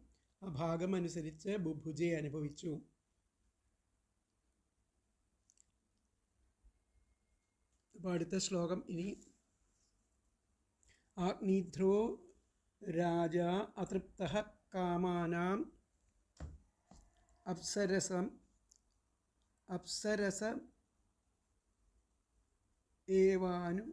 ആ ഭാഗം അനുസരിച്ച് ബുഭുജെ അനുഭവിച്ചു. അപ്പോൾ അടുത്ത ശ്ലോകം ഇനി. ആഗ്നീധ്രോ രാജ അതൃപ്തഃ കാമാനാം അപ്സരസ ഏവാനു